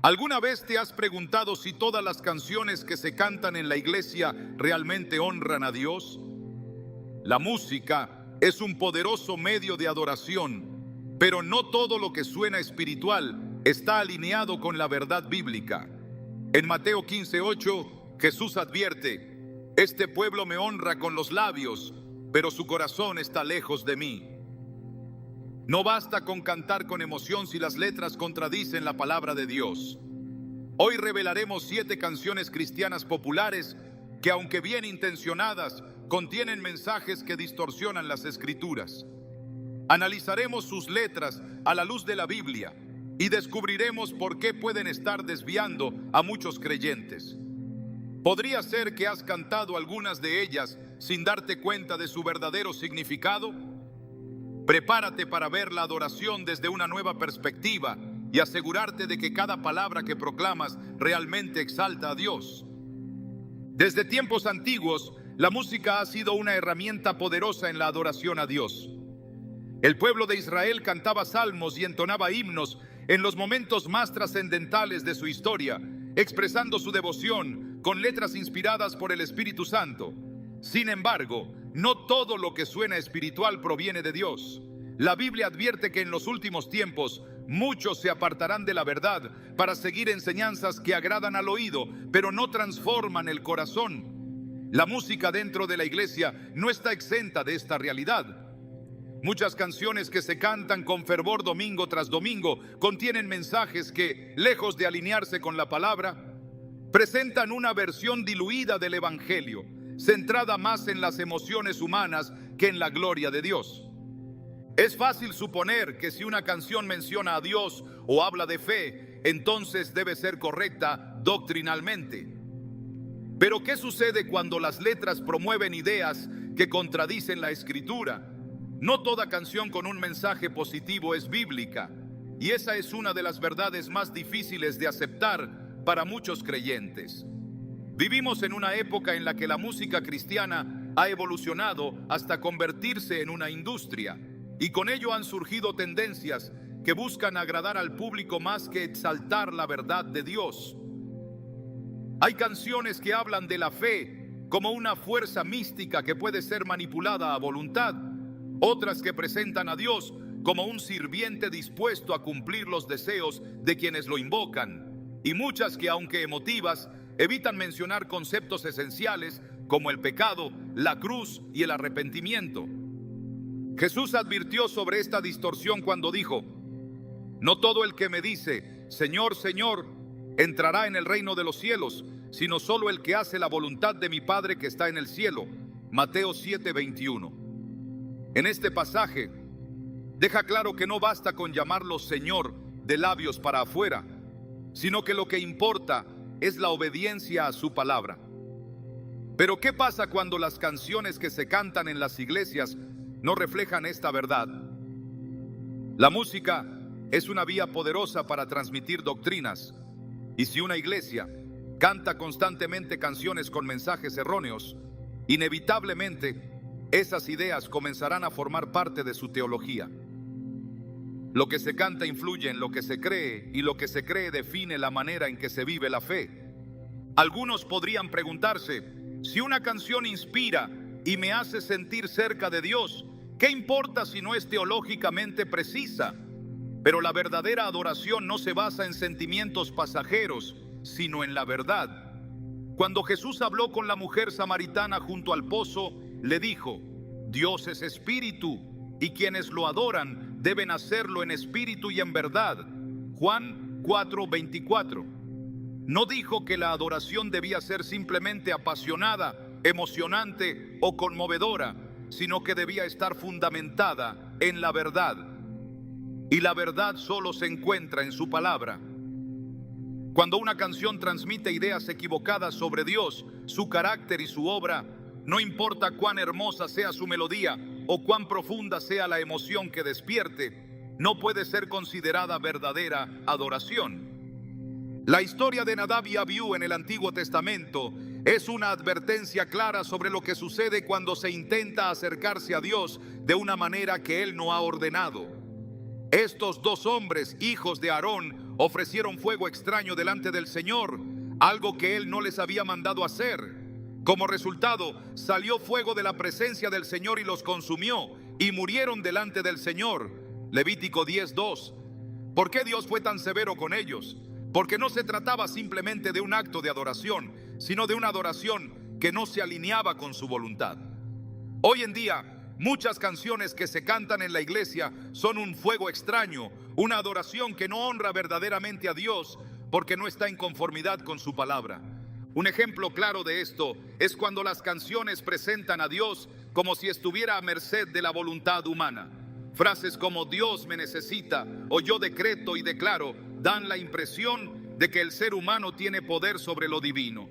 ¿Alguna vez te has preguntado si todas las canciones que se cantan en la iglesia realmente honran a Dios? La música es un poderoso medio de adoración, pero no todo lo que suena espiritual está alineado con la verdad bíblica. En Mateo 15:8, Jesús advierte: este pueblo me honra con los labios, pero su corazón está lejos de mí. No basta con cantar con emoción si las letras contradicen la palabra de Dios. Hoy revelaremos 7 canciones cristianas populares que, aunque bien intencionadas, contienen mensajes que distorsionan las Escrituras. Analizaremos sus letras a la luz de la Biblia y descubriremos por qué pueden estar desviando a muchos creyentes. ¿Podría ser que has cantado algunas de ellas sin darte cuenta de su verdadero significado? Prepárate para ver la adoración desde una nueva perspectiva y asegurarte de que cada palabra que proclamas realmente exalta a Dios. Desde tiempos antiguos, la música ha sido una herramienta poderosa en la adoración a Dios. El pueblo de Israel cantaba salmos y entonaba himnos en los momentos más trascendentales de su historia, expresando su devoción con letras inspiradas por el Espíritu Santo. Sin embargo, no todo lo que suena espiritual proviene de Dios. La Biblia advierte que en los últimos tiempos muchos se apartarán de la verdad para seguir enseñanzas que agradan al oído, pero no transforman el corazón. La música dentro de la iglesia no está exenta de esta realidad. Muchas canciones que se cantan con fervor domingo tras domingo contienen mensajes que, lejos de alinearse con la palabra, presentan una versión diluida del Evangelio, centrada más en las emociones humanas que en la gloria de Dios. Es fácil suponer que si una canción menciona a Dios o habla de fe, entonces debe ser correcta doctrinalmente. Pero ¿qué sucede cuando las letras promueven ideas que contradicen la Escritura? No toda canción con un mensaje positivo es bíblica, y esa es una de las verdades más difíciles de aceptar para muchos creyentes. Vivimos en una época en la que la música cristiana ha evolucionado hasta convertirse en una industria, y con ello han surgido tendencias que buscan agradar al público más que exaltar la verdad de Dios. Hay canciones que hablan de la fe como una fuerza mística que puede ser manipulada a voluntad, otras que presentan a Dios como un sirviente dispuesto a cumplir los deseos de quienes lo invocan, y muchas que, aunque emotivas, evitan mencionar conceptos esenciales como el pecado, la cruz y el arrepentimiento. Jesús advirtió sobre esta distorsión cuando dijo: no todo el que me dice, Señor, Señor, entrará en el reino de los cielos, sino solo el que hace la voluntad de mi Padre que está en el cielo. Mateo 7:21. En este pasaje deja claro que no basta con llamarlo Señor de labios para afuera, sino que lo que importa es la obediencia a su palabra. Pero ¿qué pasa cuando las canciones que se cantan en las iglesias no reflejan esta verdad? La música es una vía poderosa para transmitir doctrinas, y si una iglesia canta constantemente canciones con mensajes erróneos, inevitablemente esas ideas comenzarán a formar parte de su teología. Lo que se canta influye en lo que se cree, y lo que se cree define la manera en que se vive la fe. Algunos podrían preguntarse: si una canción inspira y me hace sentir cerca de Dios, ¿qué importa si no es teológicamente precisa? Pero la verdadera adoración no se basa en sentimientos pasajeros, sino en la verdad. Cuando Jesús habló con la mujer samaritana junto al pozo, le dijo: Dios es espíritu, y quienes lo adoran deben hacerlo en espíritu y en verdad. Juan 4:24. No dijo que la adoración debía ser simplemente apasionada, emocionante o conmovedora, sino que debía estar fundamentada en la verdad. Y la verdad solo se encuentra en su palabra. Cuando una canción transmite ideas equivocadas sobre Dios, su carácter y su obra, no importa cuán hermosa sea su melodía o cuán profunda sea la emoción que despierte, no puede ser considerada verdadera adoración. La historia de Nadab y Abiú en el Antiguo Testamento es una advertencia clara sobre lo que sucede cuando se intenta acercarse a Dios de una manera que Él no ha ordenado. Estos dos hombres, hijos de Aarón, ofrecieron fuego extraño delante del Señor, algo que Él no les había mandado hacer. Como resultado, salió fuego de la presencia del Señor y los consumió, y murieron delante del Señor. Levítico 10:2. ¿Por qué Dios fue tan severo con ellos? Porque no se trataba simplemente de un acto de adoración, sino de una adoración que no se alineaba con su voluntad. Hoy en día, muchas canciones que se cantan en la iglesia son un fuego extraño, una adoración que no honra verdaderamente a Dios porque no está en conformidad con su palabra. Un ejemplo claro de esto es cuando las canciones presentan a Dios como si estuviera a merced de la voluntad humana. Frases como Dios me necesita o yo decreto y declaro dan la impresión de que el ser humano tiene poder sobre lo divino.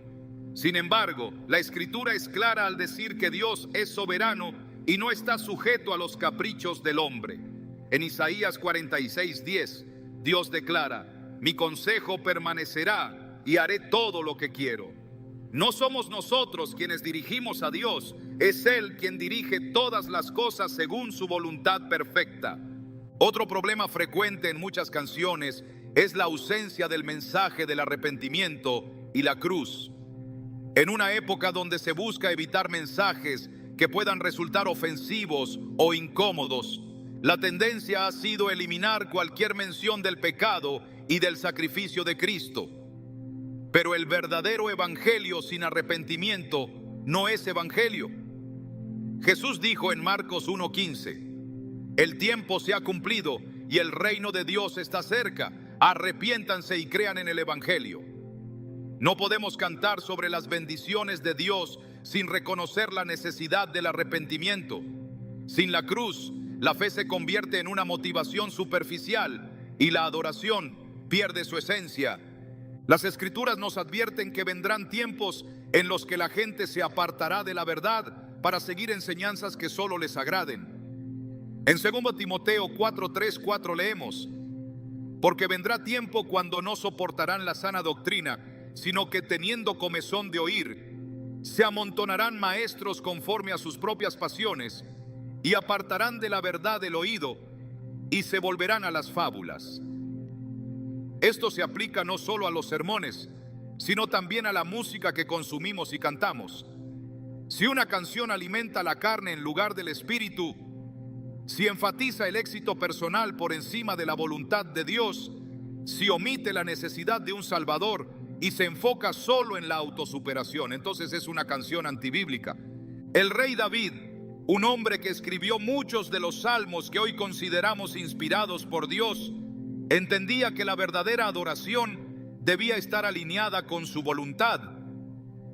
Sin embargo, la Escritura es clara al decir que Dios es soberano y no está sujeto a los caprichos del hombre. En Isaías 46:10, Dios declara: mi consejo permanecerá y haré todo lo que quiero. No somos nosotros quienes dirigimos a Dios, es Él quien dirige todas las cosas según su voluntad perfecta. Otro problema frecuente en muchas canciones es la ausencia del mensaje del arrepentimiento y la cruz. En una época donde se busca evitar mensajes que puedan resultar ofensivos o incómodos, la tendencia ha sido eliminar cualquier mención del pecado y del sacrificio de Cristo. Pero el verdadero evangelio sin arrepentimiento no es evangelio. Jesús dijo en Marcos 1:15: el tiempo se ha cumplido y el reino de Dios está cerca. Arrepiéntanse y crean en el evangelio. No podemos cantar sobre las bendiciones de Dios sin reconocer la necesidad del arrepentimiento. Sin la cruz, la fe se convierte en una motivación superficial y la adoración pierde su esencia. Las Escrituras nos advierten que vendrán tiempos en los que la gente se apartará de la verdad para seguir enseñanzas que solo les agraden. En 2 Timoteo 4:3-4 leemos: porque vendrá tiempo cuando no soportarán la sana doctrina, sino que teniendo comezón de oír, se amontonarán maestros conforme a sus propias pasiones, y apartarán de la verdad el oído, y se volverán a las fábulas. Esto se aplica no solo a los sermones, sino también a la música que consumimos y cantamos. Si una canción alimenta la carne en lugar del espíritu, si enfatiza el éxito personal por encima de la voluntad de Dios, si omite la necesidad de un Salvador y se enfoca solo en la autosuperación, entonces es una canción antibíblica. El rey David, un hombre que escribió muchos de los salmos que hoy consideramos inspirados por Dios, entendía que la verdadera adoración debía estar alineada con su voluntad.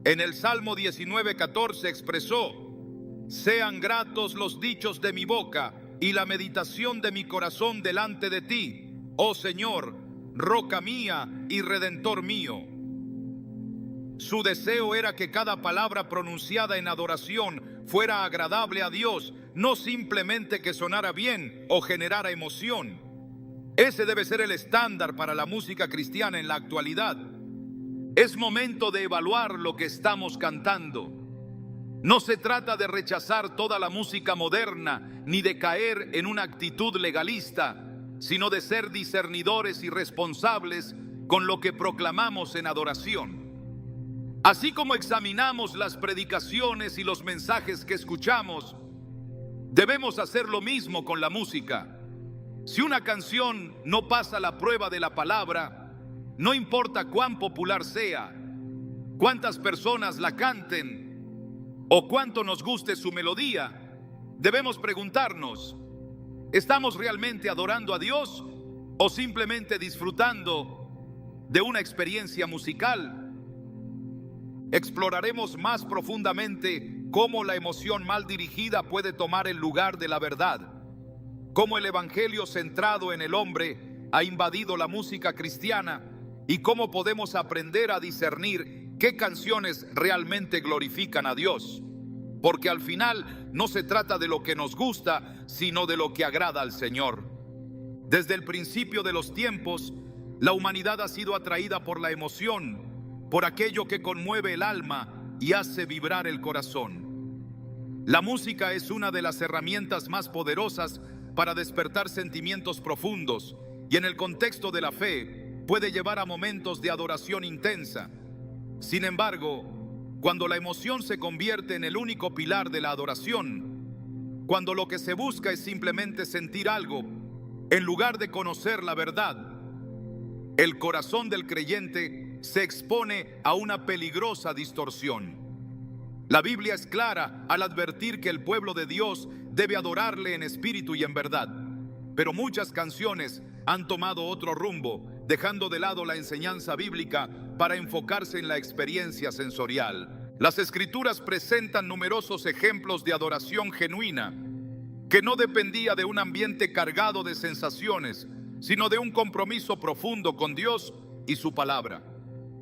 En el Salmo 19:14 expresó: sean gratos los dichos de mi boca y la meditación de mi corazón delante de ti, oh Señor, roca mía y redentor mío. Su deseo era que cada palabra pronunciada en adoración fuera agradable a Dios, no simplemente que sonara bien o generara emoción. Ese debe ser el estándar para la música cristiana en la actualidad. Es momento de evaluar lo que estamos cantando. No se trata de rechazar toda la música moderna ni de caer en una actitud legalista, sino de ser discernidores y responsables con lo que proclamamos en adoración. Así como examinamos las predicaciones y los mensajes que escuchamos, debemos hacer lo mismo con la música. Si una canción no pasa la prueba de la palabra, no importa cuán popular sea, cuántas personas la canten o cuánto nos guste su melodía, debemos preguntarnos: ¿estamos realmente adorando a Dios o simplemente disfrutando de una experiencia musical? Exploraremos más profundamente cómo la emoción mal dirigida puede tomar el lugar de la verdad, cómo el evangelio centrado en el hombre ha invadido la música cristiana y cómo podemos aprender a discernir qué canciones realmente glorifican a Dios. Porque al final no se trata de lo que nos gusta, sino de lo que agrada al Señor. Desde el principio de los tiempos, la humanidad ha sido atraída por la emoción, por aquello que conmueve el alma y hace vibrar el corazón. La música es una de las herramientas más poderosas para despertar sentimientos profundos, y en el contexto de la fe, puede llevar a momentos de adoración intensa. Sin embargo, cuando la emoción se convierte en el único pilar de la adoración, cuando lo que se busca es simplemente sentir algo, en lugar de conocer la verdad, el corazón del creyente se expone a una peligrosa distorsión. La Biblia es clara al advertir que el pueblo de Dios debe adorarle en espíritu y en verdad, pero muchas canciones han tomado otro rumbo, dejando de lado la enseñanza bíblica para enfocarse en la experiencia sensorial. Las Escrituras presentan numerosos ejemplos de adoración genuina, que no dependía de un ambiente cargado de sensaciones, sino de un compromiso profundo con Dios y su palabra.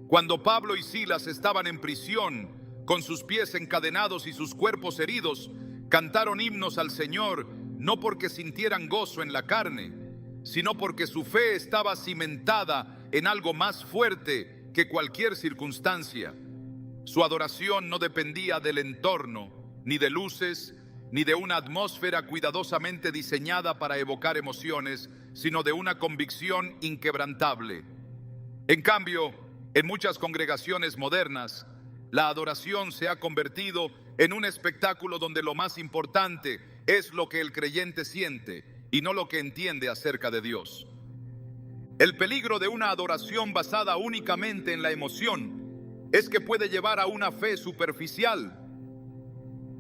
Cuando Pablo y Silas estaban en prisión, con sus pies encadenados y sus cuerpos heridos, cantaron himnos al Señor, no porque sintieran gozo en la carne, sino porque su fe estaba cimentada en algo más fuerte que cualquier circunstancia. Su adoración no dependía del entorno, ni de luces, ni de una atmósfera cuidadosamente diseñada para evocar emociones, sino de una convicción inquebrantable. En cambio, en muchas congregaciones modernas, la adoración se ha convertido en un espectáculo donde lo más importante es lo que el creyente siente y no lo que entiende acerca de Dios. El peligro de una adoración basada únicamente en la emoción es que puede llevar a una fe superficial.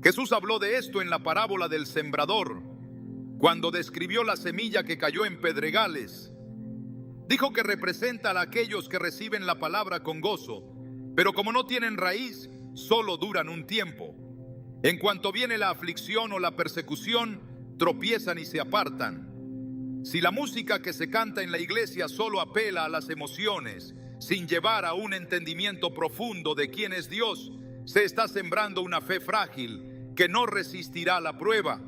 Jesús habló de esto en la parábola del sembrador, cuando describió la semilla que cayó en pedregales. Dijo que representa a aquellos que reciben la palabra con gozo, pero como no tienen raíz, solo duran un tiempo. En cuanto viene la aflicción o la persecución, tropiezan y se apartan. Si la música que se canta en la iglesia solo apela a las emociones, sin llevar a un entendimiento profundo de quién es Dios, se está sembrando una fe frágil que no resistirá la prueba.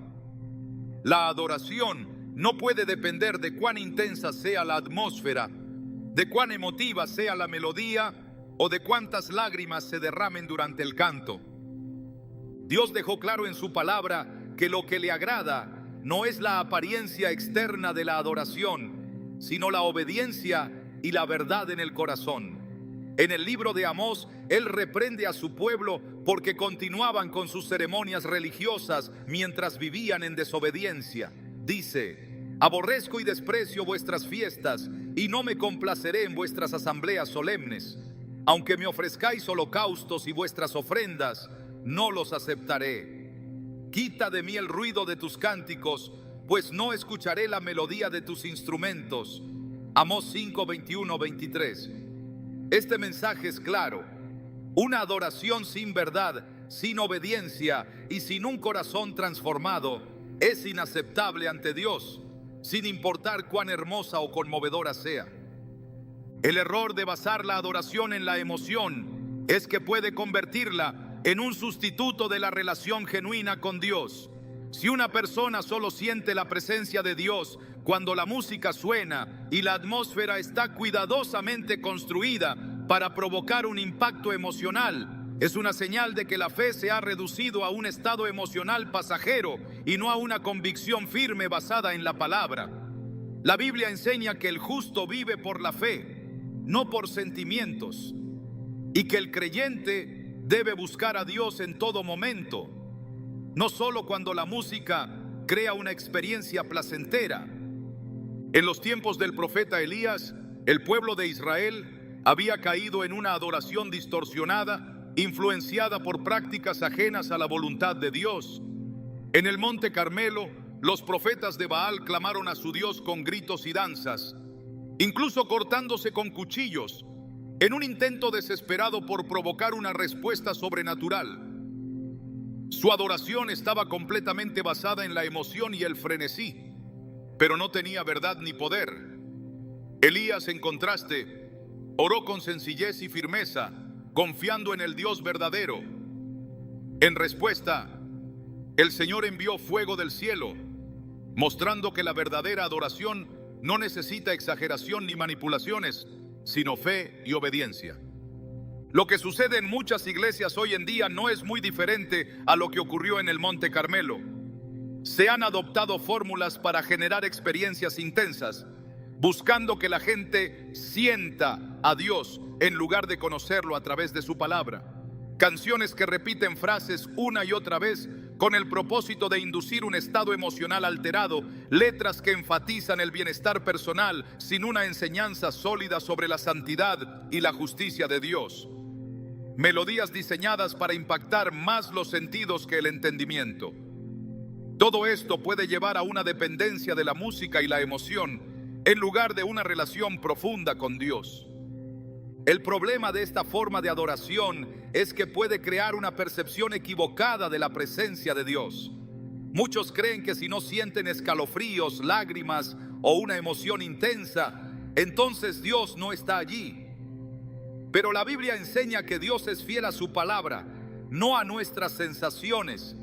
La adoración no puede depender de cuán intensa sea la atmósfera, de cuán emotiva sea la melodía o de cuántas lágrimas se derramen durante el canto. Dios dejó claro en su palabra que lo que le agrada no es la apariencia externa de la adoración, sino la obediencia y la verdad en el corazón. En el libro de Amós, Él reprende a su pueblo porque continuaban con sus ceremonias religiosas mientras vivían en desobediencia. Dice: aborrezco y desprecio vuestras fiestas y no me complaceré en vuestras asambleas solemnes. Aunque me ofrezcáis holocaustos y vuestras ofrendas, no los aceptaré. Quita de mí el ruido de tus cánticos, pues no escucharé la melodía de tus instrumentos. Amós 5, 21, 23. Este mensaje es claro. Una adoración sin verdad, sin obediencia y sin un corazón transformado es inaceptable ante Dios, sin importar cuán hermosa o conmovedora sea. El error de basar la adoración en la emoción es que puede convertirla en un sustituto de la relación genuina con Dios. Si una persona solo siente la presencia de Dios cuando la música suena y la atmósfera está cuidadosamente construida para provocar un impacto emocional, es una señal de que la fe se ha reducido a un estado emocional pasajero y no a una convicción firme basada en la palabra. La Biblia enseña que el justo vive por la fe, no por sentimientos, y que el creyente debe buscar a Dios en todo momento, no solo cuando la música crea una experiencia placentera. En los tiempos del profeta Elías, el pueblo de Israel había caído en una adoración distorsionada, influenciada por prácticas ajenas a la voluntad de Dios. En el monte Carmelo, los profetas de Baal clamaron a su Dios con gritos y danzas, incluso cortándose con cuchillos, en un intento desesperado por provocar una respuesta sobrenatural. Su adoración estaba completamente basada en la emoción y el frenesí, pero no tenía verdad ni poder. Elías, en contraste, oró con sencillez y firmeza, confiando en el Dios verdadero. En respuesta, el Señor envió fuego del cielo, mostrando que la verdadera adoración no necesita exageración ni manipulaciones, sino fe y obediencia. Lo que sucede en muchas iglesias hoy en día no es muy diferente a lo que ocurrió en el Monte Carmelo. Se han adoptado fórmulas para generar experiencias intensas, buscando que la gente sienta a Dios en lugar de conocerlo a través de su palabra. Canciones que repiten frases una y otra vez con el propósito de inducir un estado emocional alterado, letras que enfatizan el bienestar personal sin una enseñanza sólida sobre la santidad y la justicia de Dios. Melodías diseñadas para impactar más los sentidos que el entendimiento. Todo esto puede llevar a una dependencia de la música y la emoción en lugar de una relación profunda con Dios. El problema de esta forma de adoración es que puede crear una percepción equivocada de la presencia de Dios. Muchos creen que si no sienten escalofríos, lágrimas o una emoción intensa, entonces Dios no está allí. Pero la Biblia enseña que Dios es fiel a su palabra, no a nuestras sensaciones.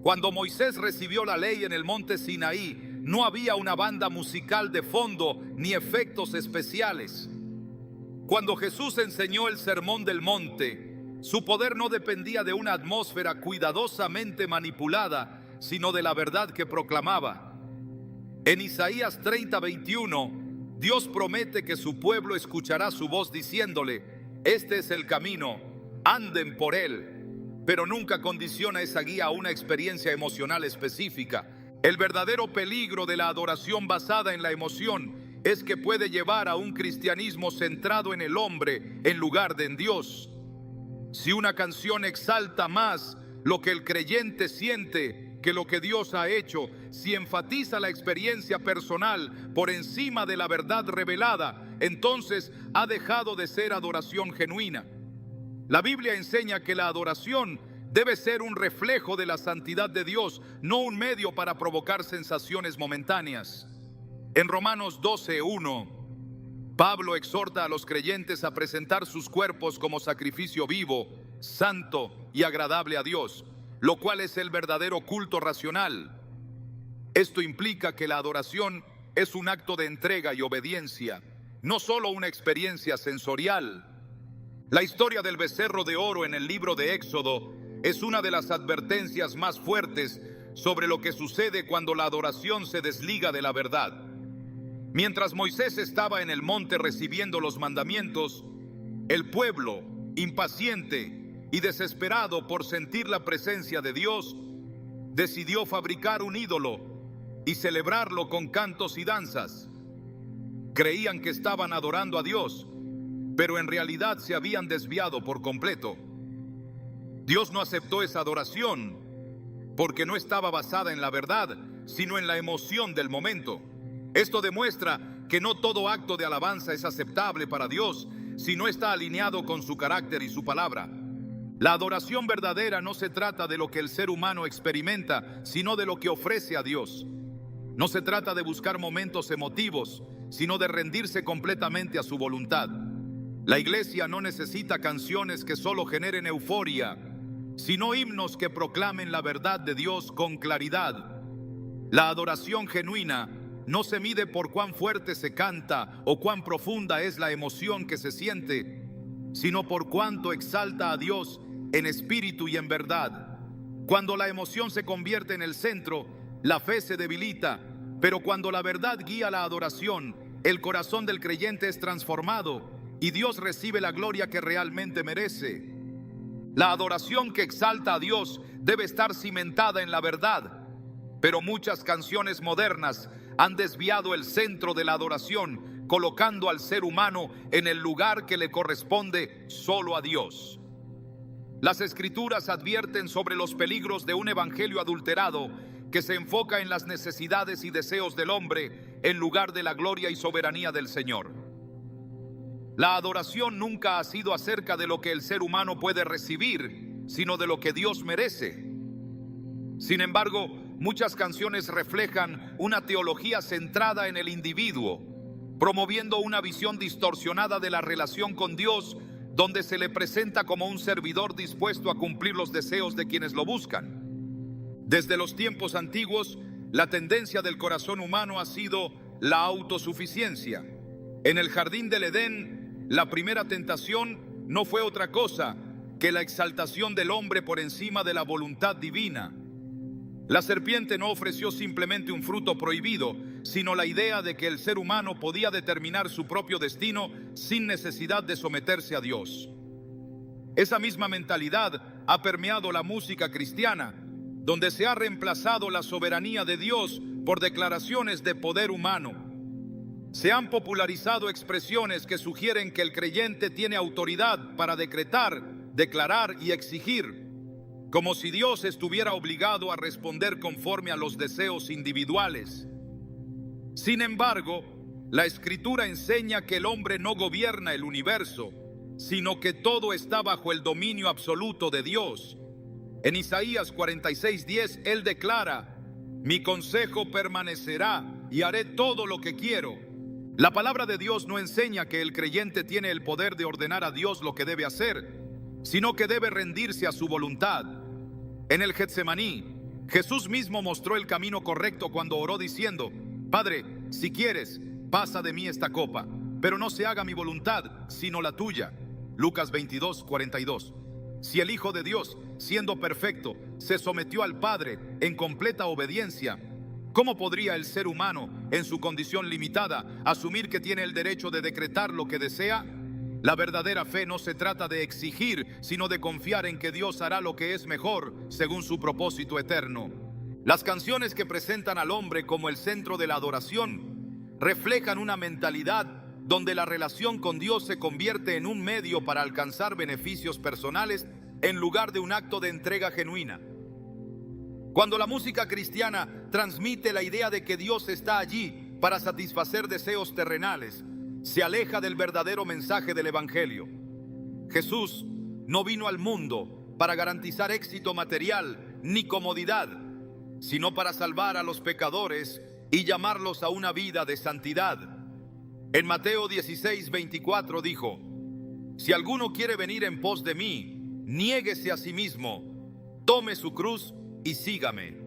Cuando Moisés recibió la ley en el monte Sinaí, no había una banda musical de fondo ni efectos especiales. Cuando Jesús enseñó el sermón del monte, su poder no dependía de una atmósfera cuidadosamente manipulada, sino de la verdad que proclamaba. En Isaías 30:21, Dios promete que su pueblo escuchará su voz diciéndole: este es el camino, anden por él. Pero nunca condiciona esa guía a una experiencia emocional específica. El verdadero peligro de la adoración basada en la emoción es que puede llevar a un cristianismo centrado en el hombre en lugar de en Dios. Si una canción exalta más lo que el creyente siente que lo que Dios ha hecho, si enfatiza la experiencia personal por encima de la verdad revelada, entonces ha dejado de ser adoración genuina. La Biblia enseña que la adoración debe ser un reflejo de la santidad de Dios, no un medio para provocar sensaciones momentáneas. En Romanos 12:1, Pablo exhorta a los creyentes a presentar sus cuerpos como sacrificio vivo, santo y agradable a Dios, lo cual es el verdadero culto racional. Esto implica que la adoración es un acto de entrega y obediencia, no solo una experiencia sensorial. La historia del becerro de oro en el libro de Éxodo es una de las advertencias más fuertes sobre lo que sucede cuando la adoración se desliga de la verdad. Mientras Moisés estaba en el monte recibiendo los mandamientos, el pueblo, impaciente y desesperado por sentir la presencia de Dios, decidió fabricar un ídolo y celebrarlo con cantos y danzas. Creían que estaban adorando a Dios, pero en realidad se habían desviado por completo. Dios no aceptó esa adoración porque no estaba basada en la verdad, sino en la emoción del momento. Esto demuestra que no todo acto de alabanza es aceptable para Dios si no está alineado con su carácter y su palabra. La adoración verdadera no se trata de lo que el ser humano experimenta, sino de lo que ofrece a Dios. No se trata de buscar momentos emotivos, sino de rendirse completamente a su voluntad. La iglesia no necesita canciones que solo generen euforia, sino himnos que proclamen la verdad de Dios con claridad. La adoración genuina no se mide por cuán fuerte se canta o cuán profunda es la emoción que se siente, sino por cuánto exalta a Dios en espíritu y en verdad. Cuando la emoción se convierte en el centro, la fe se debilita, pero cuando la verdad guía la adoración, el corazón del creyente es transformado y Dios recibe la gloria que realmente merece. La adoración que exalta a Dios debe estar cimentada en la verdad, pero muchas canciones modernas han desviado el centro de la adoración, colocando al ser humano en el lugar que le corresponde solo a Dios. Las Escrituras advierten sobre los peligros de un evangelio adulterado que se enfoca en las necesidades y deseos del hombre en lugar de la gloria y soberanía del Señor. La adoración nunca ha sido acerca de lo que el ser humano puede recibir, sino de lo que Dios merece. Sin embargo, muchas canciones reflejan una teología centrada en el individuo, promoviendo una visión distorsionada de la relación con Dios, donde se le presenta como un servidor dispuesto a cumplir los deseos de quienes lo buscan. Desde los tiempos antiguos, la tendencia del corazón humano ha sido la autosuficiencia. En el jardín del Edén, la primera tentación no fue otra cosa que la exaltación del hombre por encima de la voluntad divina. La serpiente no ofreció simplemente un fruto prohibido, sino la idea de que el ser humano podía determinar su propio destino sin necesidad de someterse a Dios. Esa misma mentalidad ha permeado la música cristiana, donde se ha reemplazado la soberanía de Dios por declaraciones de poder humano. Se han popularizado expresiones que sugieren que el creyente tiene autoridad para decretar, declarar y exigir, como si Dios estuviera obligado a responder conforme a los deseos individuales. Sin embargo, la Escritura enseña que el hombre no gobierna el universo, sino que todo está bajo el dominio absoluto de Dios. En Isaías 46:10, Él declara: mi consejo permanecerá y haré todo lo que quiero. La palabra de Dios no enseña que el creyente tiene el poder de ordenar a Dios lo que debe hacer, sino que debe rendirse a su voluntad. En el Getsemaní, Jesús mismo mostró el camino correcto cuando oró diciendo: Padre, si quieres, pasa de mí esta copa, pero no se haga mi voluntad, sino la tuya. Lucas 22:42. Si el Hijo de Dios, siendo perfecto, se sometió al Padre en completa obediencia, ¿cómo podría el ser humano, en su condición limitada, asumir que tiene el derecho de decretar lo que desea? La verdadera fe no se trata de exigir, sino de confiar en que Dios hará lo que es mejor, según su propósito eterno. Las canciones que presentan al hombre como el centro de la adoración reflejan una mentalidad donde la relación con Dios se convierte en un medio para alcanzar beneficios personales en lugar de un acto de entrega genuina. Cuando la música cristiana transmite la idea de que Dios está allí para satisfacer deseos terrenales, se aleja del verdadero mensaje del Evangelio. Jesús no vino al mundo para garantizar éxito material ni comodidad, sino para salvar a los pecadores y llamarlos a una vida de santidad. En Mateo 16:24 dijo: si alguno quiere venir en pos de mí, niéguese a sí mismo, tome su cruz y sígame.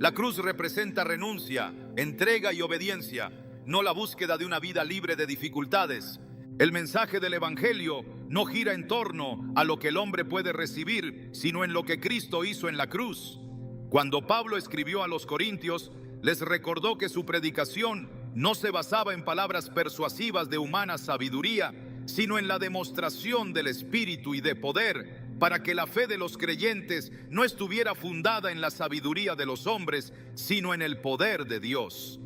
La cruz representa renuncia, entrega y obediencia, no la búsqueda de una vida libre de dificultades. El mensaje del Evangelio no gira en torno a lo que el hombre puede recibir, sino en lo que Cristo hizo en la cruz. Cuando Pablo escribió a los Corintios, les recordó que su predicación no se basaba en palabras persuasivas de humana sabiduría, sino en la demostración del Espíritu y de poder, para que la fe de los creyentes no estuviera fundada en la sabiduría de los hombres, sino en el poder de Dios.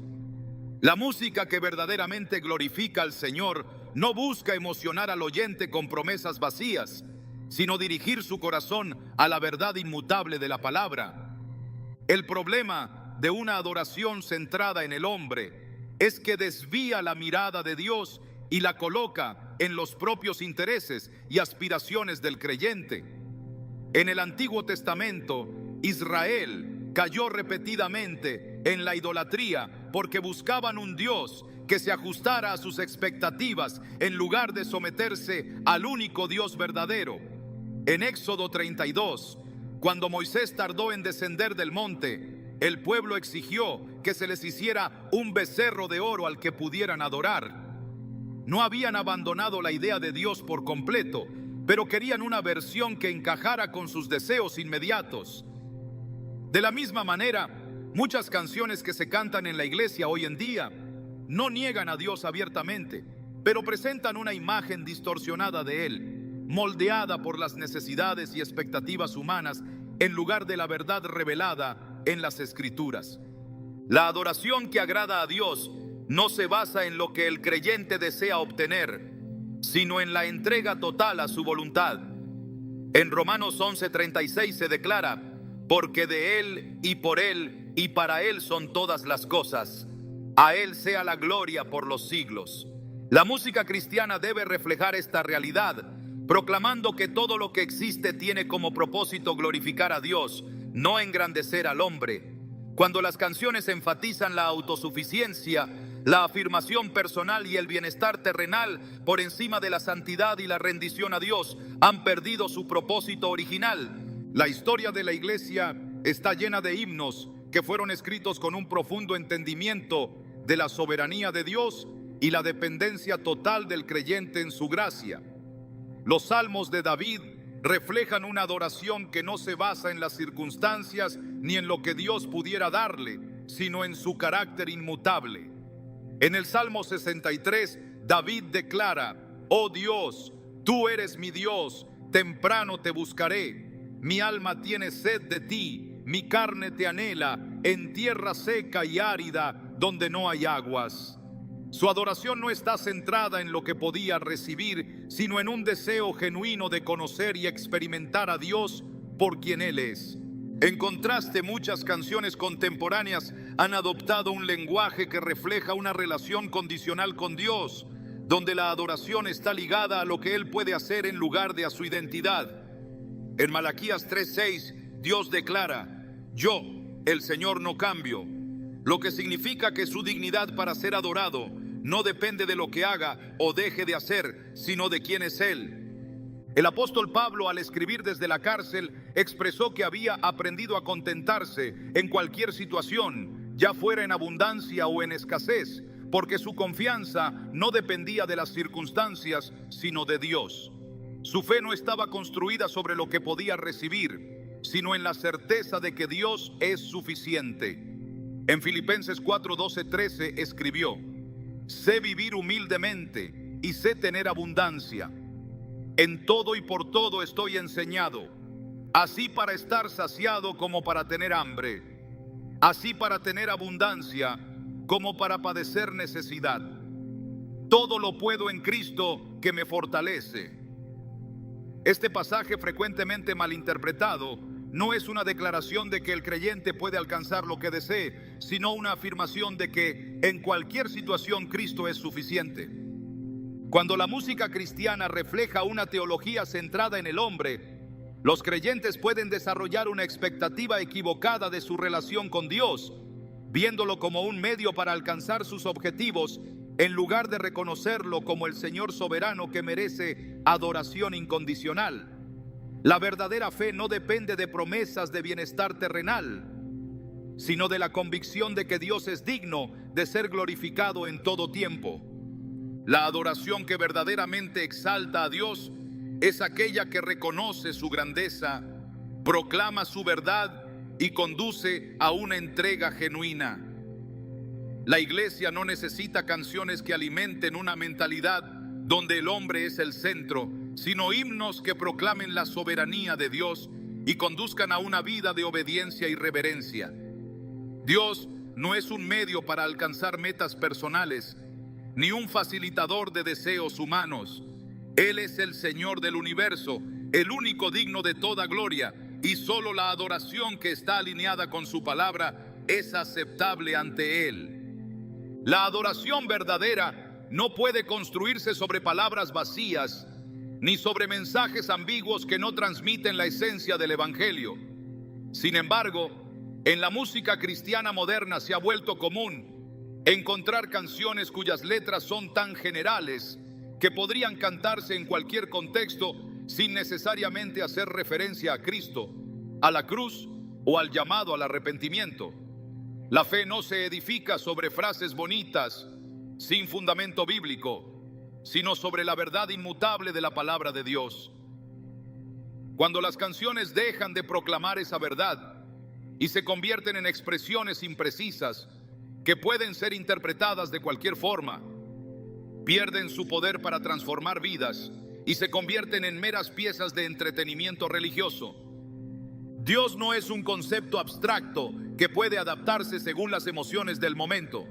La música que verdaderamente glorifica al Señor no busca emocionar al oyente con promesas vacías, sino dirigir su corazón a la verdad inmutable de la palabra. El problema de una adoración centrada en el hombre es que desvía la mirada de Dios y la coloca en los propios intereses y aspiraciones del creyente. En el Antiguo Testamento, Israel cayó repetidamente en la idolatría porque buscaban un Dios que se ajustara a sus expectativas en lugar de someterse al único Dios verdadero. En Éxodo 32, cuando Moisés tardó en descender del monte, el pueblo exigió que se les hiciera un becerro de oro al que pudieran adorar. No habían abandonado la idea de Dios por completo, pero querían una versión que encajara con sus deseos inmediatos. De la misma manera, muchas canciones que se cantan en la iglesia hoy en día no niegan a Dios abiertamente, pero presentan una imagen distorsionada de Él, moldeada por las necesidades y expectativas humanas en lugar de la verdad revelada en las Escrituras. La adoración que agrada a Dios no se basa en lo que el creyente desea obtener, sino en la entrega total a su voluntad. En Romanos 11:36 se declara: porque de Él y por Él y para Él son todas las cosas. A Él sea la gloria por los siglos. La música cristiana debe reflejar esta realidad, proclamando que todo lo que existe tiene como propósito glorificar a Dios, no engrandecer al hombre. Cuando las canciones enfatizan la autosuficiencia, la afirmación personal y el bienestar terrenal por encima de la santidad y la rendición a Dios, han perdido su propósito original. La historia de la iglesia está llena de himnos que fueron escritos con un profundo entendimiento de la soberanía de Dios y la dependencia total del creyente en su gracia. Los salmos de David reflejan una adoración que no se basa en las circunstancias ni en lo que Dios pudiera darle, sino en su carácter inmutable. En el Salmo 63, David declara: oh Dios, tú eres mi Dios, temprano te buscaré. Mi alma tiene sed de ti, mi carne te anhela, en tierra seca y árida, donde no hay aguas. Su adoración no está centrada en lo que podía recibir, sino en un deseo genuino de conocer y experimentar a Dios por quien Él es. En contraste, muchas canciones contemporáneas han adoptado un lenguaje que refleja una relación condicional con Dios, donde la adoración está ligada a lo que Él puede hacer en lugar de a su identidad. En Malaquías 3:6, Dios declara: yo, el Señor, no cambio, lo que significa que su dignidad para ser adorado no depende de lo que haga o deje de hacer, sino de quién es Él. El apóstol Pablo, al escribir desde la cárcel, expresó que había aprendido a contentarse en cualquier situación, ya fuera en abundancia o en escasez, porque su confianza no dependía de las circunstancias, sino de Dios. Su fe no estaba construida sobre lo que podía recibir, sino en la certeza de que Dios es suficiente. En Filipenses 4:12-13 escribió: sé vivir humildemente y sé tener abundancia. En todo y por todo estoy enseñado, así para estar saciado como para tener hambre, así para tener abundancia como para padecer necesidad. Todo lo puedo en Cristo que me fortalece. Este pasaje, frecuentemente malinterpretado, no es una declaración de que el creyente puede alcanzar lo que desee, sino una afirmación de que en cualquier situación Cristo es suficiente. Cuando la música cristiana refleja una teología centrada en el hombre, los creyentes pueden desarrollar una expectativa equivocada de su relación con Dios, viéndolo como un medio para alcanzar sus objetivos, en lugar de reconocerlo como el Señor soberano que merece adoración incondicional. La verdadera fe no depende de promesas de bienestar terrenal, sino de la convicción de que Dios es digno de ser glorificado en todo tiempo. La adoración que verdaderamente exalta a Dios es aquella que reconoce su grandeza, proclama su verdad y conduce a una entrega genuina. La iglesia no necesita canciones que alimenten una mentalidad donde el hombre es el centro, sino himnos que proclamen la soberanía de Dios y conduzcan a una vida de obediencia y reverencia. Dios no es un medio para alcanzar metas personales, ni un facilitador de deseos humanos. Él es el Señor del universo, el único digno de toda gloria, y solo la adoración que está alineada con su palabra es aceptable ante Él. La adoración verdadera no puede construirse sobre palabras vacías, ni sobre mensajes ambiguos que no transmiten la esencia del Evangelio. Sin embargo, en la música cristiana moderna se ha vuelto común encontrar canciones cuyas letras son tan generales que podrían cantarse en cualquier contexto sin necesariamente hacer referencia a Cristo, a la cruz o al llamado al arrepentimiento. La fe no se edifica sobre frases bonitas sin fundamento bíblico, sino sobre la verdad inmutable de la palabra de Dios. Cuando las canciones dejan de proclamar esa verdad y se convierten en expresiones imprecisas que pueden ser interpretadas de cualquier forma, pierden su poder para transformar vidas y se convierten en meras piezas de entretenimiento religioso. Dios no es un concepto abstracto que puede adaptarse según las emociones del momento.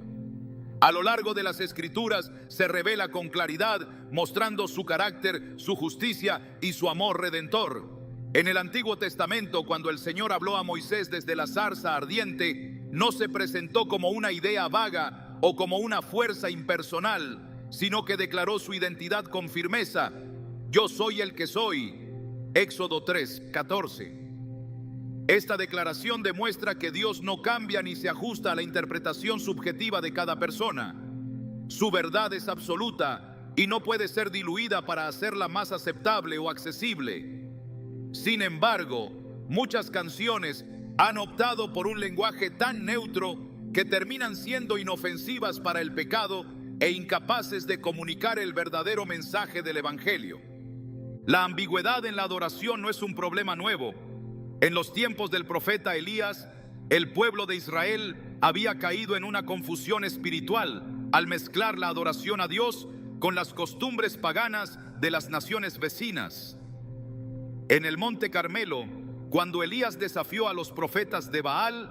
A lo largo de las Escrituras se revela con claridad, mostrando su carácter, su justicia y su amor redentor. En el Antiguo Testamento, cuando el Señor habló a Moisés desde la zarza ardiente, no se presentó como una idea vaga o como una fuerza impersonal, sino que declaró su identidad con firmeza: yo soy el que soy. Éxodo 3:14. Esta declaración demuestra que Dios no cambia ni se ajusta a la interpretación subjetiva de cada persona. Su verdad es absoluta y no puede ser diluida para hacerla más aceptable o accesible. Sin embargo, muchas canciones han optado por un lenguaje tan neutro que terminan siendo inofensivas para el pecado e incapaces de comunicar el verdadero mensaje del Evangelio. La ambigüedad en la adoración no es un problema nuevo. En los tiempos del profeta Elías, el pueblo de Israel había caído en una confusión espiritual al mezclar la adoración a Dios con las costumbres paganas de las naciones vecinas. En el Monte Carmelo, cuando Elías desafió a los profetas de Baal,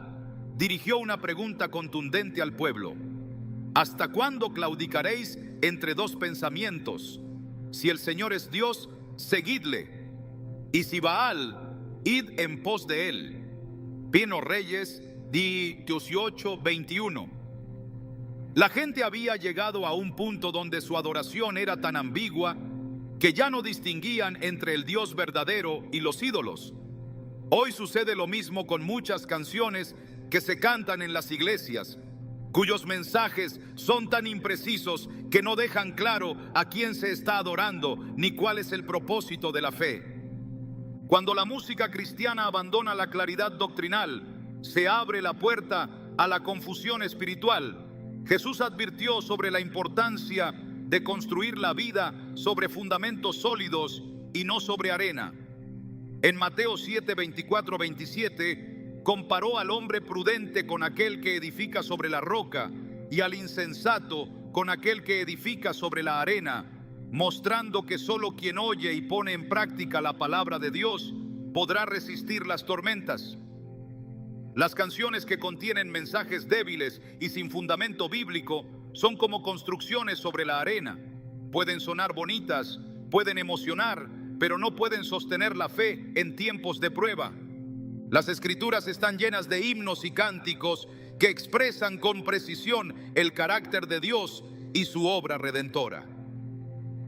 dirigió una pregunta contundente al pueblo: ¿hasta cuándo claudicaréis entre dos pensamientos? Si el Señor es Dios, seguidle, y si Baal, id en pos de él. Primero Reyes 18:21. La gente había llegado a un punto donde su adoración era tan ambigua que ya no distinguían entre el Dios verdadero y los ídolos. Hoy sucede lo mismo con muchas canciones que se cantan en las iglesias, cuyos mensajes son tan imprecisos que no dejan claro a quién se está adorando ni cuál es el propósito de la fe. Cuando la música cristiana abandona la claridad doctrinal, se abre la puerta a la confusión espiritual. Jesús advirtió sobre la importancia de construir la vida sobre fundamentos sólidos y no sobre arena. En Mateo 7, 24, 27, comparó al hombre prudente con aquel que edifica sobre la roca y al insensato con aquel que edifica sobre la arena, mostrando que solo quien oye y pone en práctica la palabra de Dios podrá resistir las tormentas. Las canciones que contienen mensajes débiles y sin fundamento bíblico son como construcciones sobre la arena. Pueden sonar bonitas, pueden emocionar, pero no pueden sostener la fe en tiempos de prueba. Las escrituras están llenas de himnos y cánticos que expresan con precisión el carácter de Dios y su obra redentora.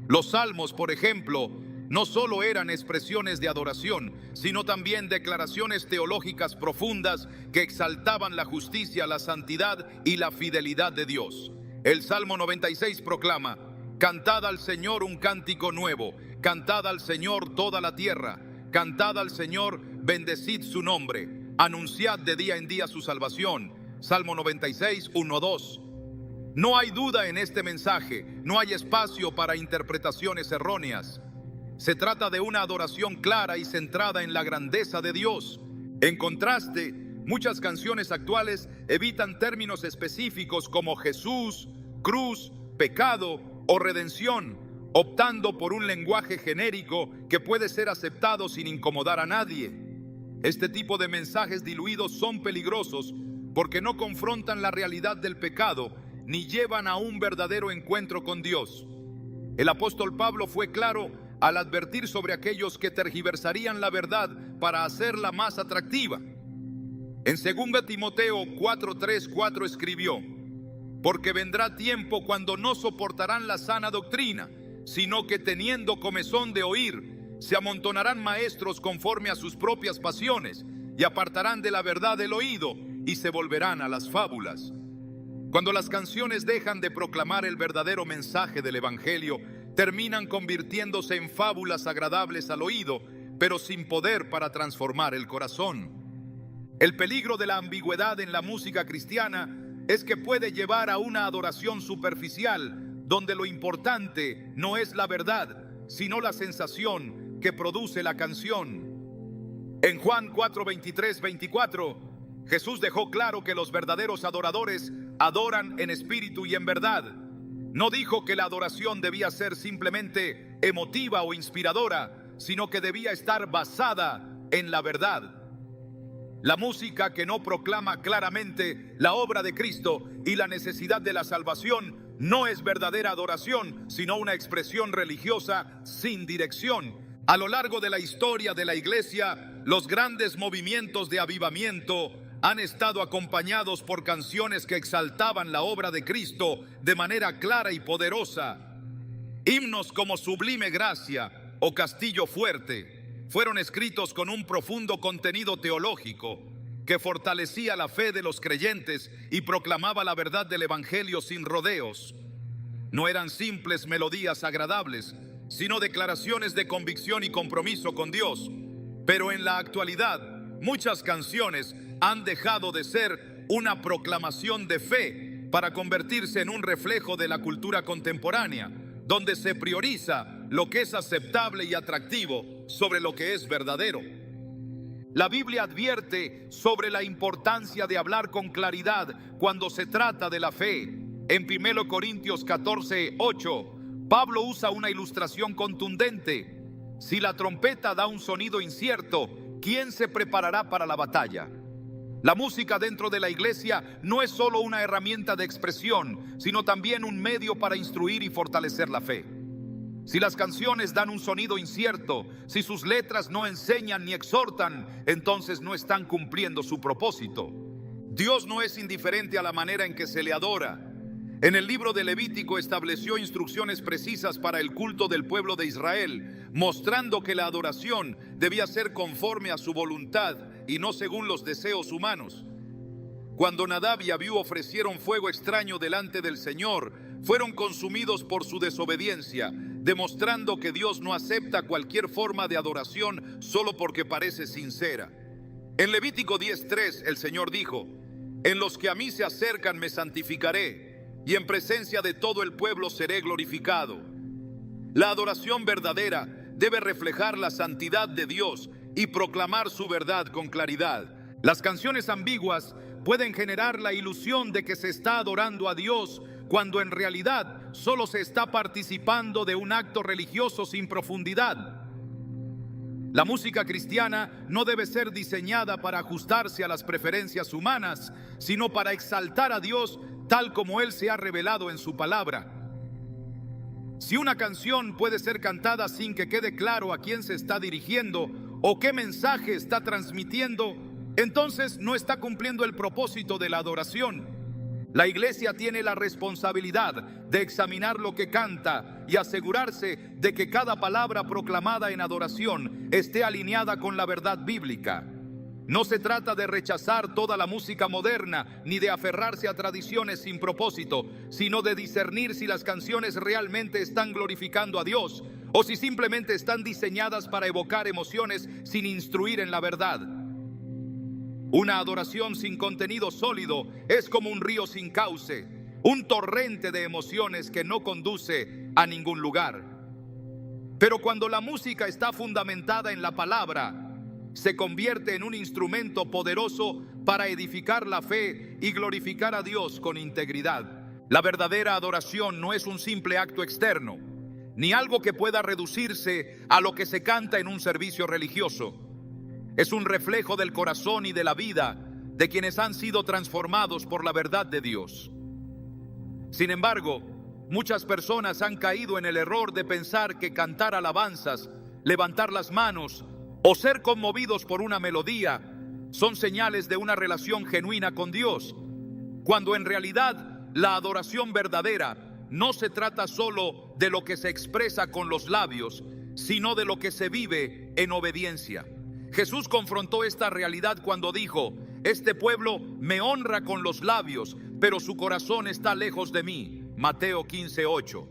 Los salmos, por ejemplo, no solo eran expresiones de adoración, sino también declaraciones teológicas profundas que exaltaban la justicia, la santidad y la fidelidad de Dios. El Salmo 96 proclama: cantad al Señor un cántico nuevo, cantad al Señor toda la tierra, cantad al Señor, bendecid su nombre, anunciad de día en día su salvación. Salmo 96, 1, 2. No hay duda en este mensaje, no hay espacio para interpretaciones erróneas. Se trata de una adoración clara y centrada en la grandeza de Dios. En contraste, muchas canciones actuales evitan términos específicos como Jesús, cruz, pecado o redención, optando por un lenguaje genérico que puede ser aceptado sin incomodar a nadie. Este tipo de mensajes diluidos son peligrosos porque no confrontan la realidad del pecado ni llevan a un verdadero encuentro con Dios. El apóstol Pablo fue claro al advertir sobre aquellos que tergiversarían la verdad para hacerla más atractiva. En 2 Timoteo 4:3-4 escribió: porque vendrá tiempo cuando no soportarán la sana doctrina, sino que teniendo comezón de oír, se amontonarán maestros conforme a sus propias pasiones, y apartarán de la verdad el oído, y se volverán a las fábulas. Cuando las canciones dejan de proclamar el verdadero mensaje del Evangelio, terminan convirtiéndose en fábulas agradables al oído, pero sin poder para transformar el corazón. El peligro de la ambigüedad en la música cristiana es que puede llevar a una adoración superficial, donde lo importante no es la verdad, sino la sensación que produce la canción. En Juan 4:23-24, Jesús dejó claro que los verdaderos adoradores adoran en espíritu y en verdad. No dijo que la adoración debía ser simplemente emotiva o inspiradora, sino que debía estar basada en la verdad. La música que no proclama claramente la obra de Cristo y la necesidad de la salvación no es verdadera adoración, sino una expresión religiosa sin dirección. A lo largo de la historia de la iglesia, los grandes movimientos de avivamiento han estado acompañados por canciones que exaltaban la obra de Cristo de manera clara y poderosa. Himnos como Sublime Gracia o Castillo Fuerte fueron escritos con un profundo contenido teológico que fortalecía la fe de los creyentes y proclamaba la verdad del Evangelio sin rodeos. No eran simples melodías agradables, sino declaraciones de convicción y compromiso con Dios. Pero en la actualidad, muchas canciones han dejado de ser una proclamación de fe para convertirse en un reflejo de la cultura contemporánea, donde se prioriza lo que es aceptable y atractivo sobre lo que es verdadero. La Biblia advierte sobre la importancia de hablar con claridad cuando se trata de la fe. En 1 Corintios 14:8, Pablo usa una ilustración contundente. Si la trompeta da un sonido incierto, ¿quién se preparará para la batalla? La música dentro de la iglesia no es solo una herramienta de expresión, sino también un medio para instruir y fortalecer la fe. Si las canciones dan un sonido incierto, si sus letras no enseñan ni exhortan, entonces no están cumpliendo su propósito. Dios no es indiferente a la manera en que se le adora. En el libro de Levítico estableció instrucciones precisas para el culto del pueblo de Israel, mostrando que la adoración debía ser conforme a su voluntad y no según los deseos humanos. Cuando Nadab y Abiú ofrecieron fuego extraño delante del Señor, fueron consumidos por su desobediencia, demostrando que Dios no acepta cualquier forma de adoración solo porque parece sincera. En Levítico 10:3 el Señor dijo: en los que a mí se acercan me santificaré, y en presencia de todo el pueblo seré glorificado. La adoración verdadera debe reflejar la santidad de Dios y proclamar su verdad con claridad. Las canciones ambiguas pueden generar la ilusión de que se está adorando a Dios, cuando en realidad solo se está participando de un acto religioso sin profundidad. La música cristiana no debe ser diseñada para ajustarse a las preferencias humanas, sino para exaltar a Dios tal como Él se ha revelado en su palabra. Si una canción puede ser cantada sin que quede claro a quién se está dirigiendo o qué mensaje está transmitiendo, entonces no está cumpliendo el propósito de la adoración. La iglesia tiene la responsabilidad de examinar lo que canta y asegurarse de que cada palabra proclamada en adoración esté alineada con la verdad bíblica. No se trata de rechazar toda la música moderna ni de aferrarse a tradiciones sin propósito, sino de discernir si las canciones realmente están glorificando a Dios o si simplemente están diseñadas para evocar emociones sin instruir en la verdad. Una adoración sin contenido sólido es como un río sin cauce, un torrente de emociones que no conduce a ningún lugar. Pero cuando la música está fundamentada en la palabra, se convierte en un instrumento poderoso para edificar la fe y glorificar a Dios con integridad. La verdadera adoración no es un simple acto externo, ni algo que pueda reducirse a lo que se canta en un servicio religioso. Es un reflejo del corazón y de la vida de quienes han sido transformados por la verdad de Dios. Sin embargo, muchas personas han caído en el error de pensar que cantar alabanzas, levantar las manos o ser conmovidos por una melodía son señales de una relación genuina con Dios, cuando en realidad la adoración verdadera no se trata solo de lo que se expresa con los labios, sino de lo que se vive en obediencia. Jesús confrontó esta realidad cuando dijo: este pueblo me honra con los labios, pero su corazón está lejos de mí. Mateo 15:8.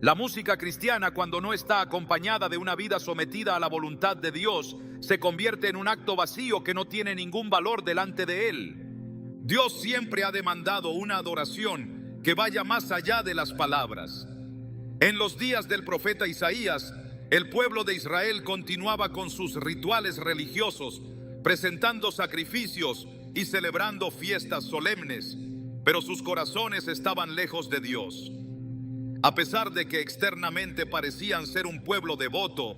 La música cristiana, cuando no está acompañada de una vida sometida a la voluntad de Dios, se convierte en un acto vacío que no tiene ningún valor delante de Él. Dios siempre ha demandado una adoración que vaya más allá de las palabras. En los días del profeta Isaías, el pueblo de Israel continuaba con sus rituales religiosos, presentando sacrificios y celebrando fiestas solemnes, pero sus corazones estaban lejos de Dios. A pesar de que externamente parecían ser un pueblo devoto,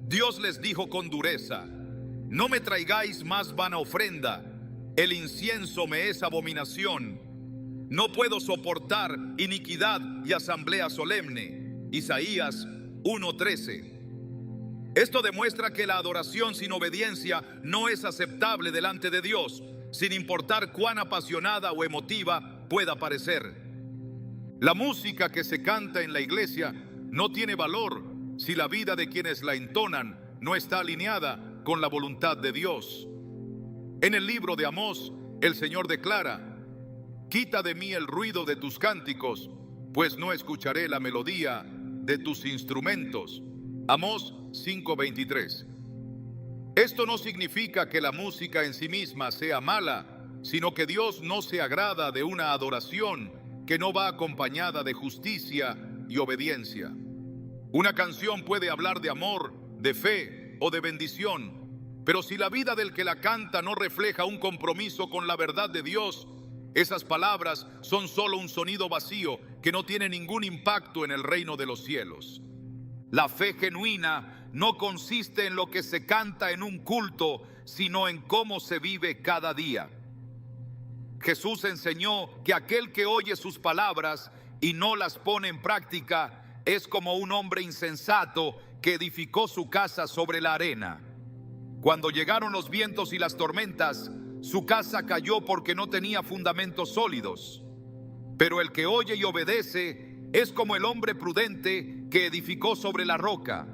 Dios les dijo con dureza: no me traigáis más vana ofrenda, el incienso me es abominación. No puedo soportar iniquidad y asamblea solemne. Isaías 1:13. Esto demuestra que la adoración sin obediencia no es aceptable delante de Dios, sin importar cuán apasionada o emotiva pueda parecer. La música que se canta en la iglesia no tiene valor si la vida de quienes la entonan no está alineada con la voluntad de Dios. En el libro de Amós, el Señor declara: quita de mí el ruido de tus cánticos, pues no escucharé la melodía de tus instrumentos. Amós 5:23. Esto no significa que la música en sí misma sea mala, sino que Dios no se agrada de una adoración que no va acompañada de justicia y obediencia. Una canción puede hablar de amor, de fe o de bendición, Pero si la vida del que la canta no refleja un compromiso con la verdad de Dios, esas palabras son solo un sonido vacío que no tiene ningún impacto en el reino de los cielos. La fe genuina no consiste en lo que se canta en un culto, sino en cómo se vive cada día. Jesús enseñó que aquel que oye sus palabras y no las pone en práctica es como un hombre insensato que edificó su casa sobre la arena. Cuando llegaron los vientos y las tormentas, su casa cayó porque no tenía fundamentos sólidos. Pero el que oye y obedece es como el hombre prudente que edificó sobre la roca,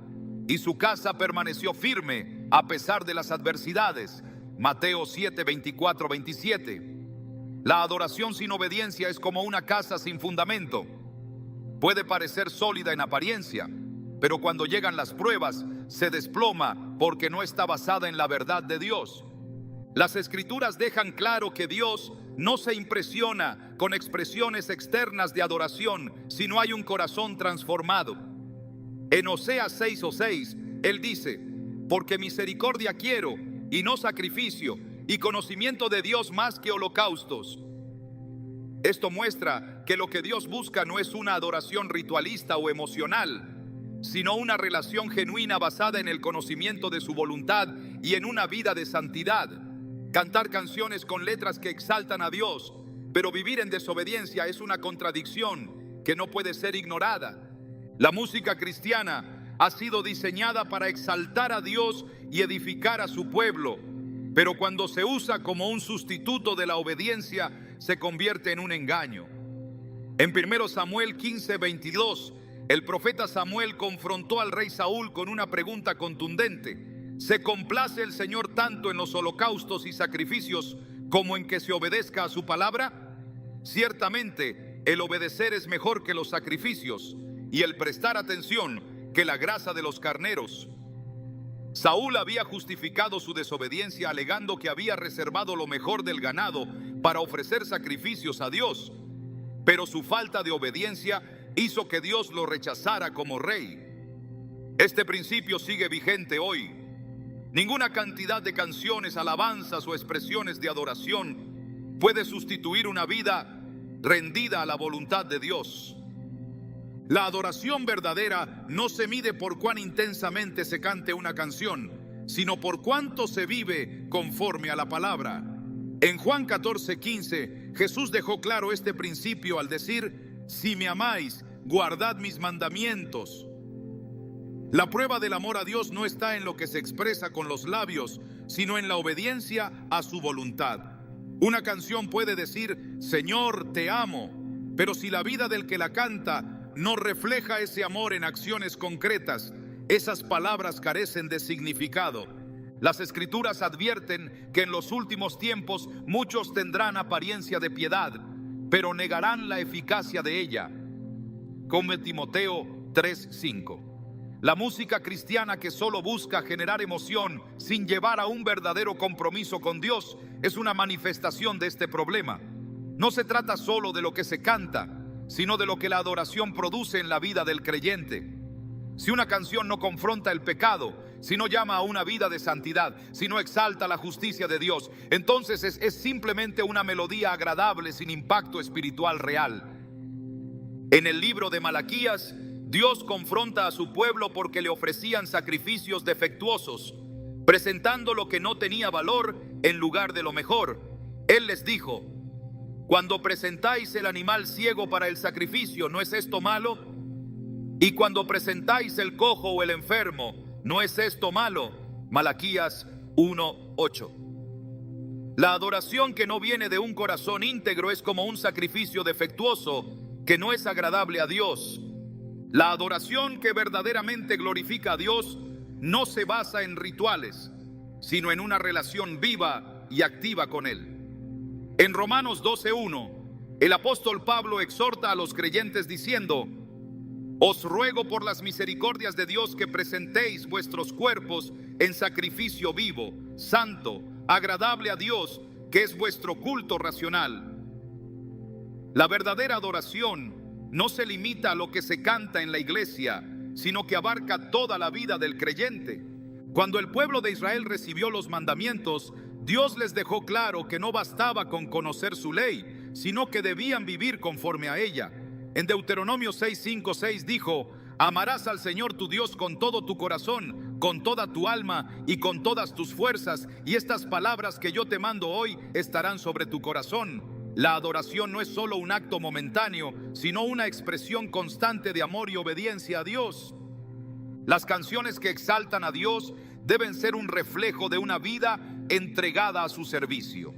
y su casa permaneció firme a pesar de las adversidades. Mateo 7, 24, 27. La adoración sin obediencia es como una casa sin fundamento. Puede parecer sólida en apariencia, pero cuando llegan las pruebas, se desploma porque no está basada en la verdad de Dios. Las Escrituras dejan claro que Dios no se impresiona con expresiones externas de adoración si no hay un corazón transformado. En Oseas 6:6, Él dice: porque misericordia quiero y no sacrificio, y conocimiento de Dios más que holocaustos. Esto muestra que lo que Dios busca no es una adoración ritualista o emocional, sino una relación genuina basada en el conocimiento de su voluntad y en una vida de santidad. Cantar canciones con letras que exaltan a Dios, pero vivir en desobediencia es una contradicción que no puede ser ignorada. La música cristiana ha sido diseñada para exaltar a Dios y edificar a su pueblo, pero cuando se usa como un sustituto de la obediencia, se convierte en un engaño. En 1 Samuel 15:22, el profeta Samuel confrontó al rey Saúl con una pregunta contundente: ¿se complace el Señor tanto en los holocaustos y sacrificios como en que se obedezca a su palabra? Ciertamente, el obedecer es mejor que los sacrificios, y el prestar atención que la grasa de los carneros. Saúl había justificado su desobediencia alegando que había reservado lo mejor del ganado para ofrecer sacrificios a Dios, pero su falta de obediencia hizo que Dios lo rechazara como rey. Este principio sigue vigente hoy. Ninguna cantidad de canciones, alabanzas o expresiones de adoración puede sustituir una vida rendida a la voluntad de Dios. La adoración verdadera no se mide por cuán intensamente se cante una canción, sino por cuánto se vive conforme a la palabra. En Juan 14:15, Jesús dejó claro este principio al decir: si me amáis, guardad mis mandamientos. La prueba del amor a Dios no está en lo que se expresa con los labios, sino en la obediencia a su voluntad. Una canción puede decir: Señor, te amo, pero si la vida del que la canta no refleja ese amor en acciones concretas, esas palabras carecen de significado. Las Escrituras advierten que en los últimos tiempos muchos tendrán apariencia de piedad, pero negarán la eficacia de ella. Como en Timoteo 3:5. La música cristiana que solo busca generar emoción sin llevar a un verdadero compromiso con Dios es una manifestación de este problema. No se trata solo de lo que se canta, sino de lo que la adoración produce en la vida del creyente. Si una canción no confronta el pecado, si no llama a una vida de santidad, si no exalta la justicia de Dios, entonces es simplemente una melodía agradable sin impacto espiritual real. En el libro de Malaquías, Dios confronta a su pueblo porque le ofrecían sacrificios defectuosos, presentando lo que no tenía valor en lugar de lo mejor. Él les dijo: cuando presentáis el animal ciego para el sacrificio, ¿no es esto malo? Y cuando presentáis el cojo o el enfermo, ¿no es esto malo? Malaquías 1:8. La adoración que no viene de un corazón íntegro es como un sacrificio defectuoso que no es agradable a Dios. La adoración que verdaderamente glorifica a Dios no se basa en rituales, sino en una relación viva y activa con Él. En Romanos 12:1, el apóstol Pablo exhorta a los creyentes diciendo: os ruego por las misericordias de Dios que presentéis vuestros cuerpos en sacrificio vivo, santo, agradable a Dios, que es vuestro culto racional. La verdadera adoración no se limita a lo que se canta en la iglesia, sino que abarca toda la vida del creyente. Cuando el pueblo de Israel recibió los mandamientos, Dios les dejó claro que no bastaba con conocer su ley, sino que debían vivir conforme a ella. En Deuteronomio 6:5-6 dijo: amarás al Señor tu Dios con todo tu corazón, con toda tu alma y con todas tus fuerzas, y estas palabras que yo te mando hoy estarán sobre tu corazón. La adoración no es solo un acto momentáneo, sino una expresión constante de amor y obediencia a Dios. Las canciones que exaltan a Dios deben ser un reflejo de una vida entregada a su servicio.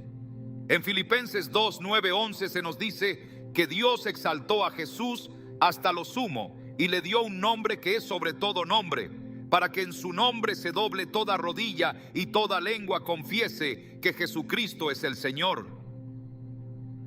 En Filipenses 2:9-11 se nos dice que Dios exaltó a Jesús hasta lo sumo y le dio un nombre que es sobre todo nombre, para que en su nombre se doble toda rodilla y toda lengua confiese que Jesucristo es el Señor.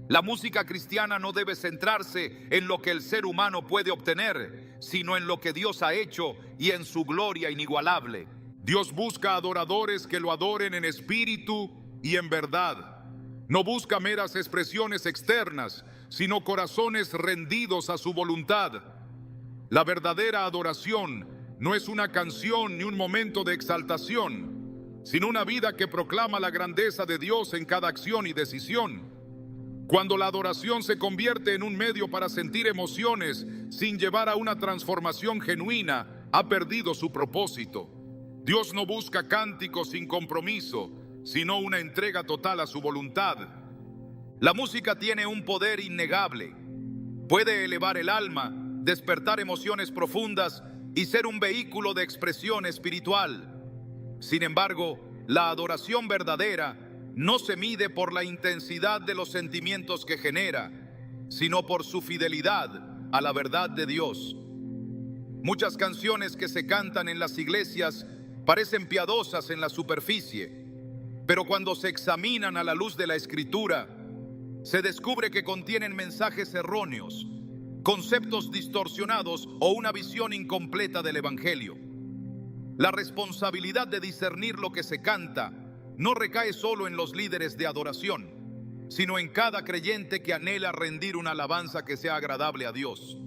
La música cristiana no debe centrarse en lo que el ser humano puede obtener, sino en lo que Dios ha hecho y en su gloria inigualable. Dios busca adoradores que lo adoren en espíritu y en verdad. No busca meras expresiones externas, sino corazones rendidos a su voluntad. La verdadera adoración no es una canción ni un momento de exaltación, sino una vida que proclama la grandeza de Dios en cada acción y decisión. Cuando la adoración se convierte en un medio para sentir emociones sin llevar a una transformación genuina, ha perdido su propósito. Dios no busca cánticos sin compromiso, sino una entrega total a su voluntad. La música tiene un poder innegable. Puede elevar el alma, despertar emociones profundas y ser un vehículo de expresión espiritual. Sin embargo, la adoración verdadera no se mide por la intensidad de los sentimientos que genera, sino por su fidelidad a la verdad de Dios. Muchas canciones que se cantan en las iglesias parecen piadosas en la superficie, pero cuando se examinan a la luz de la Escritura, se descubre que contienen mensajes erróneos, conceptos distorsionados o una visión incompleta del Evangelio. La responsabilidad de discernir lo que se canta no recae solo en los líderes de adoración, sino en cada creyente que anhela rendir una alabanza que sea agradable a Dios.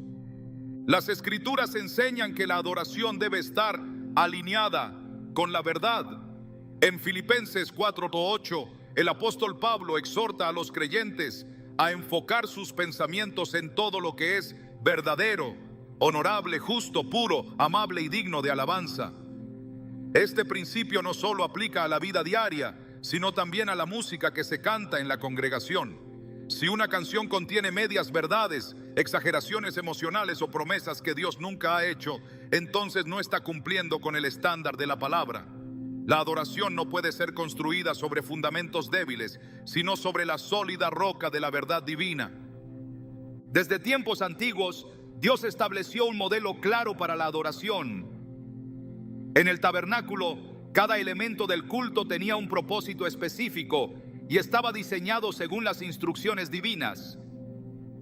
Las Escrituras enseñan que la adoración debe estar alineada con la verdad. En Filipenses 4:8, el apóstol Pablo exhorta a los creyentes a enfocar sus pensamientos en todo lo que es verdadero, honorable, justo, puro, amable y digno de alabanza. Este principio no solo aplica a la vida diaria, sino también a la música que se canta en la congregación. Si una canción contiene medias verdades, exageraciones emocionales o promesas que Dios nunca ha hecho, entonces no está cumpliendo con el estándar de la palabra. La adoración no puede ser construida sobre fundamentos débiles, sino sobre la sólida roca de la verdad divina. Desde tiempos antiguos, Dios estableció un modelo claro para la adoración. En el tabernáculo, cada elemento del culto tenía un propósito específico y estaba diseñado según las instrucciones divinas.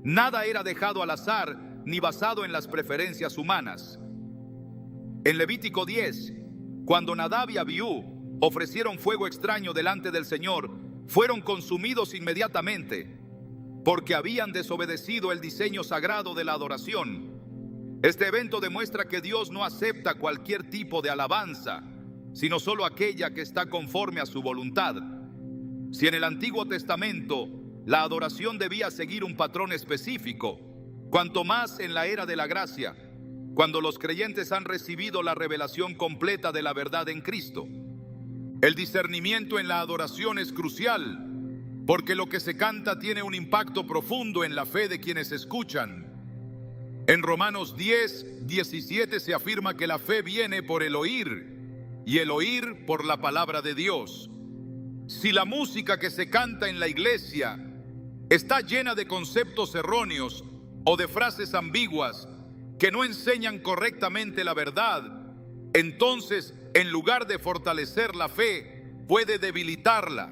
Nada era dejado al azar ni basado en las preferencias humanas. En Levítico 10, cuando Nadab y Abiú ofrecieron fuego extraño delante del Señor, fueron consumidos inmediatamente, porque habían desobedecido el diseño sagrado de la adoración. Este evento demuestra que Dios no acepta cualquier tipo de alabanza, sino solo aquella que está conforme a su voluntad. Si en el Antiguo Testamento la adoración debía seguir un patrón específico, cuanto más en la era de la gracia, cuando los creyentes han recibido la revelación completa de la verdad en Cristo. El discernimiento en la adoración es crucial, porque lo que se canta tiene un impacto profundo en la fe de quienes escuchan. En Romanos 10:17 se afirma que la fe viene por el oír y el oír por la palabra de Dios. Si la música que se canta en la iglesia está llena de conceptos erróneos o de frases ambiguas que no enseñan correctamente la verdad, entonces, en lugar de fortalecer la fe, puede debilitarla.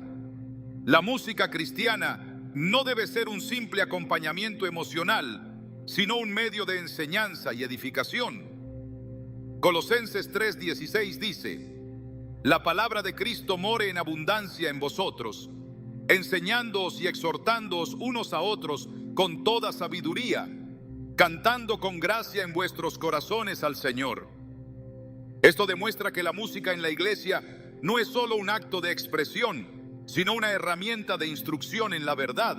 La música cristiana no debe ser un simple acompañamiento emocional, sino un medio de enseñanza y edificación. Colosenses 3:16 dice: la palabra de Cristo more en abundancia en vosotros, enseñándoos y exhortándoos unos a otros con toda sabiduría, cantando con gracia en vuestros corazones al Señor. Esto demuestra que la música en la iglesia no es solo un acto de expresión, sino una herramienta de instrucción en la verdad.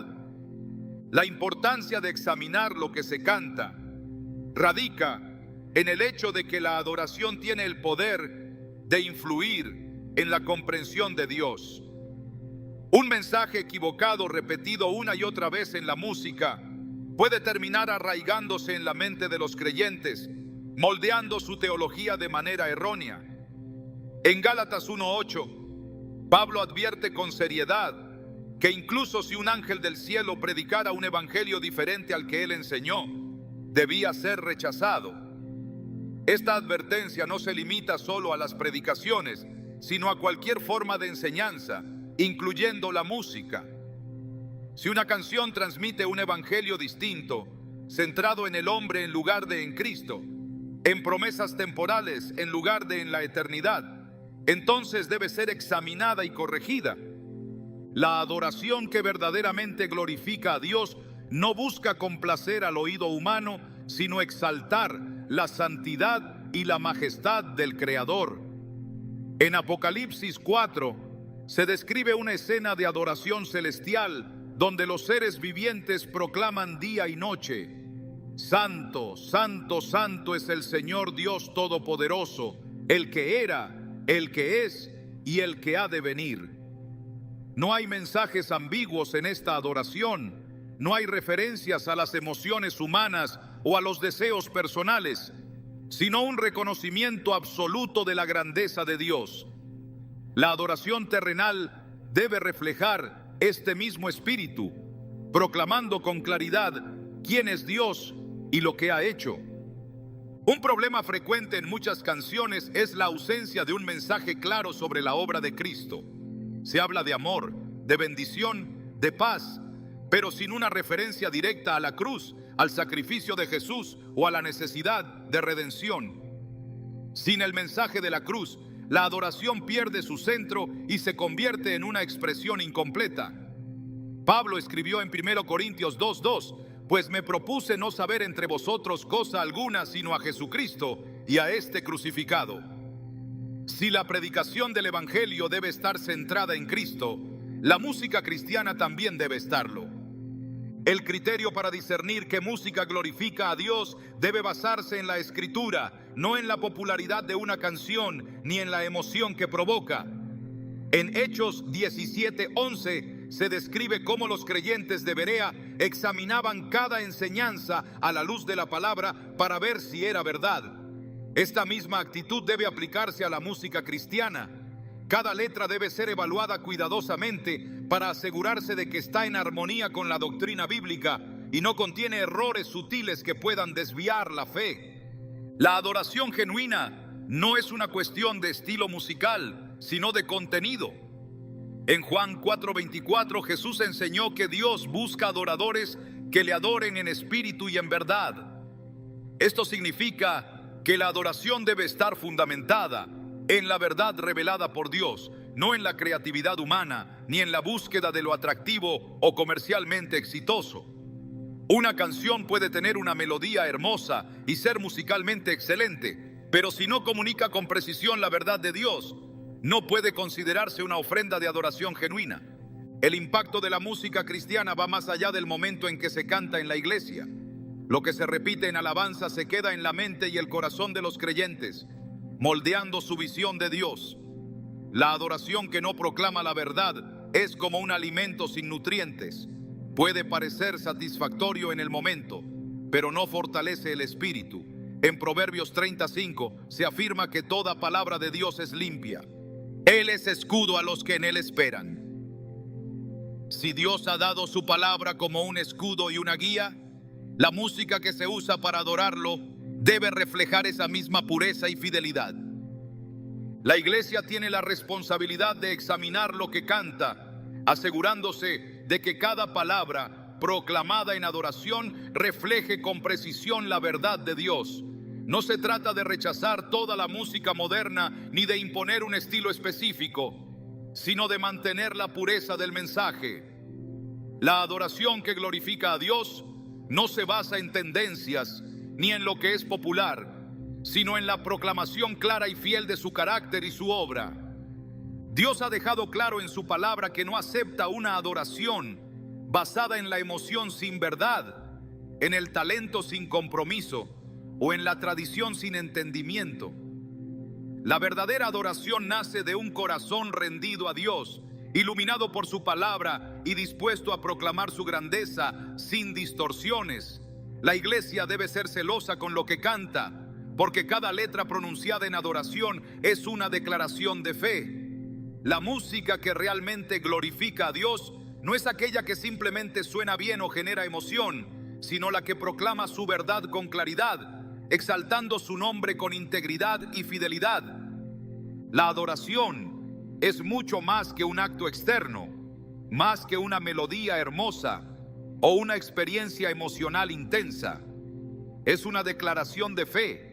La importancia de examinar lo que se canta radica en el hecho de que la adoración tiene el poder de influir en la comprensión de Dios. Un mensaje equivocado repetido una y otra vez en la música puede terminar arraigándose en la mente de los creyentes, moldeando su teología de manera errónea. En Gálatas 1:8, Pablo advierte con seriedad que incluso si un ángel del cielo predicara un evangelio diferente al que él enseñó, debía ser rechazado. Esta advertencia no se limita solo a las predicaciones, sino a cualquier forma de enseñanza, incluyendo la música. Si una canción transmite un evangelio distinto, centrado en el hombre en lugar de en Cristo, en promesas temporales en lugar de en la eternidad, entonces debe ser examinada y corregida. La adoración que verdaderamente glorifica a Dios no busca complacer al oído humano, sino exaltar la santidad y la majestad del Creador. En Apocalipsis 4 se describe una escena de adoración celestial donde los seres vivientes proclaman día y noche: Santo, santo, santo es el Señor Dios Todopoderoso, el que era, el que es y el que ha de venir. No hay mensajes ambiguos en esta adoración, no hay referencias a las emociones humanas o a los deseos personales, sino un reconocimiento absoluto de la grandeza de Dios. La adoración terrenal debe reflejar este mismo espíritu, proclamando con claridad quién es Dios y lo que ha hecho. Un problema frecuente en muchas canciones es la ausencia de un mensaje claro sobre la obra de Cristo. Se habla de amor, de bendición, de paz, pero sin una referencia directa a la cruz, al sacrificio de Jesús o a la necesidad de redención. Sin el mensaje de la cruz, la adoración pierde su centro y se convierte en una expresión incompleta. Pablo escribió en 1 Corintios 2:2: pues me propuse no saber entre vosotros cosa alguna sino a Jesucristo y a este crucificado. Si la predicación del Evangelio debe estar centrada en Cristo, la música cristiana también debe estarlo. El criterio para discernir qué música glorifica a Dios debe basarse en la Escritura, no en la popularidad de una canción ni en la emoción que provoca. En Hechos 17:11 se describe cómo los creyentes de Berea examinaban cada enseñanza a la luz de la palabra para ver si era verdad. Esta misma actitud debe aplicarse a la música cristiana. Cada letra debe ser evaluada cuidadosamente para asegurarse de que está en armonía con la doctrina bíblica y no contiene errores sutiles que puedan desviar la fe. La adoración genuina no es una cuestión de estilo musical, sino de contenido. En Juan 4:24 Jesús enseñó que Dios busca adoradores que le adoren en espíritu y en verdad. Esto significa que la adoración debe estar fundamentada en la verdad revelada por Dios, no en la creatividad humana, ni en la búsqueda de lo atractivo o comercialmente exitoso. Una canción puede tener una melodía hermosa y ser musicalmente excelente, pero si no comunica con precisión la verdad de Dios, no puede considerarse una ofrenda de adoración genuina. El impacto de la música cristiana va más allá del momento en que se canta en la iglesia. Lo que se repite en alabanza se queda en la mente y el corazón de los creyentes, moldeando su visión de Dios. La adoración que no proclama la verdad es como un alimento sin nutrientes. Puede parecer satisfactorio en el momento, pero no fortalece el espíritu. En Proverbios 35 se afirma que toda palabra de Dios es limpia. Él es escudo a los que en él esperan. Si Dios ha dado su palabra como un escudo y una guía, la música que se usa para adorarlo debe reflejar esa misma pureza y fidelidad. La iglesia tiene la responsabilidad de examinar lo que canta, asegurándose de que cada palabra proclamada en adoración refleje con precisión la verdad de Dios. No se trata de rechazar toda la música moderna ni de imponer un estilo específico, sino de mantener la pureza del mensaje. La adoración que glorifica a Dios no se basa en tendencias ni en lo que es popular, sino en la proclamación clara y fiel de su carácter y su obra. Dios ha dejado claro en su palabra que no acepta una adoración basada en la emoción sin verdad, en el talento sin compromiso o en la tradición sin entendimiento. La verdadera adoración nace de un corazón rendido a Dios, iluminado por su palabra y dispuesto a proclamar su grandeza sin distorsiones. La iglesia debe ser celosa con lo que canta, porque cada letra pronunciada en adoración es una declaración de fe. La música que realmente glorifica a Dios no es aquella que simplemente suena bien o genera emoción, sino la que proclama su verdad con claridad, exaltando su nombre con integridad y fidelidad. La adoración es mucho más que un acto externo, más que una melodía hermosa o una experiencia emocional intensa. Es una declaración de fe,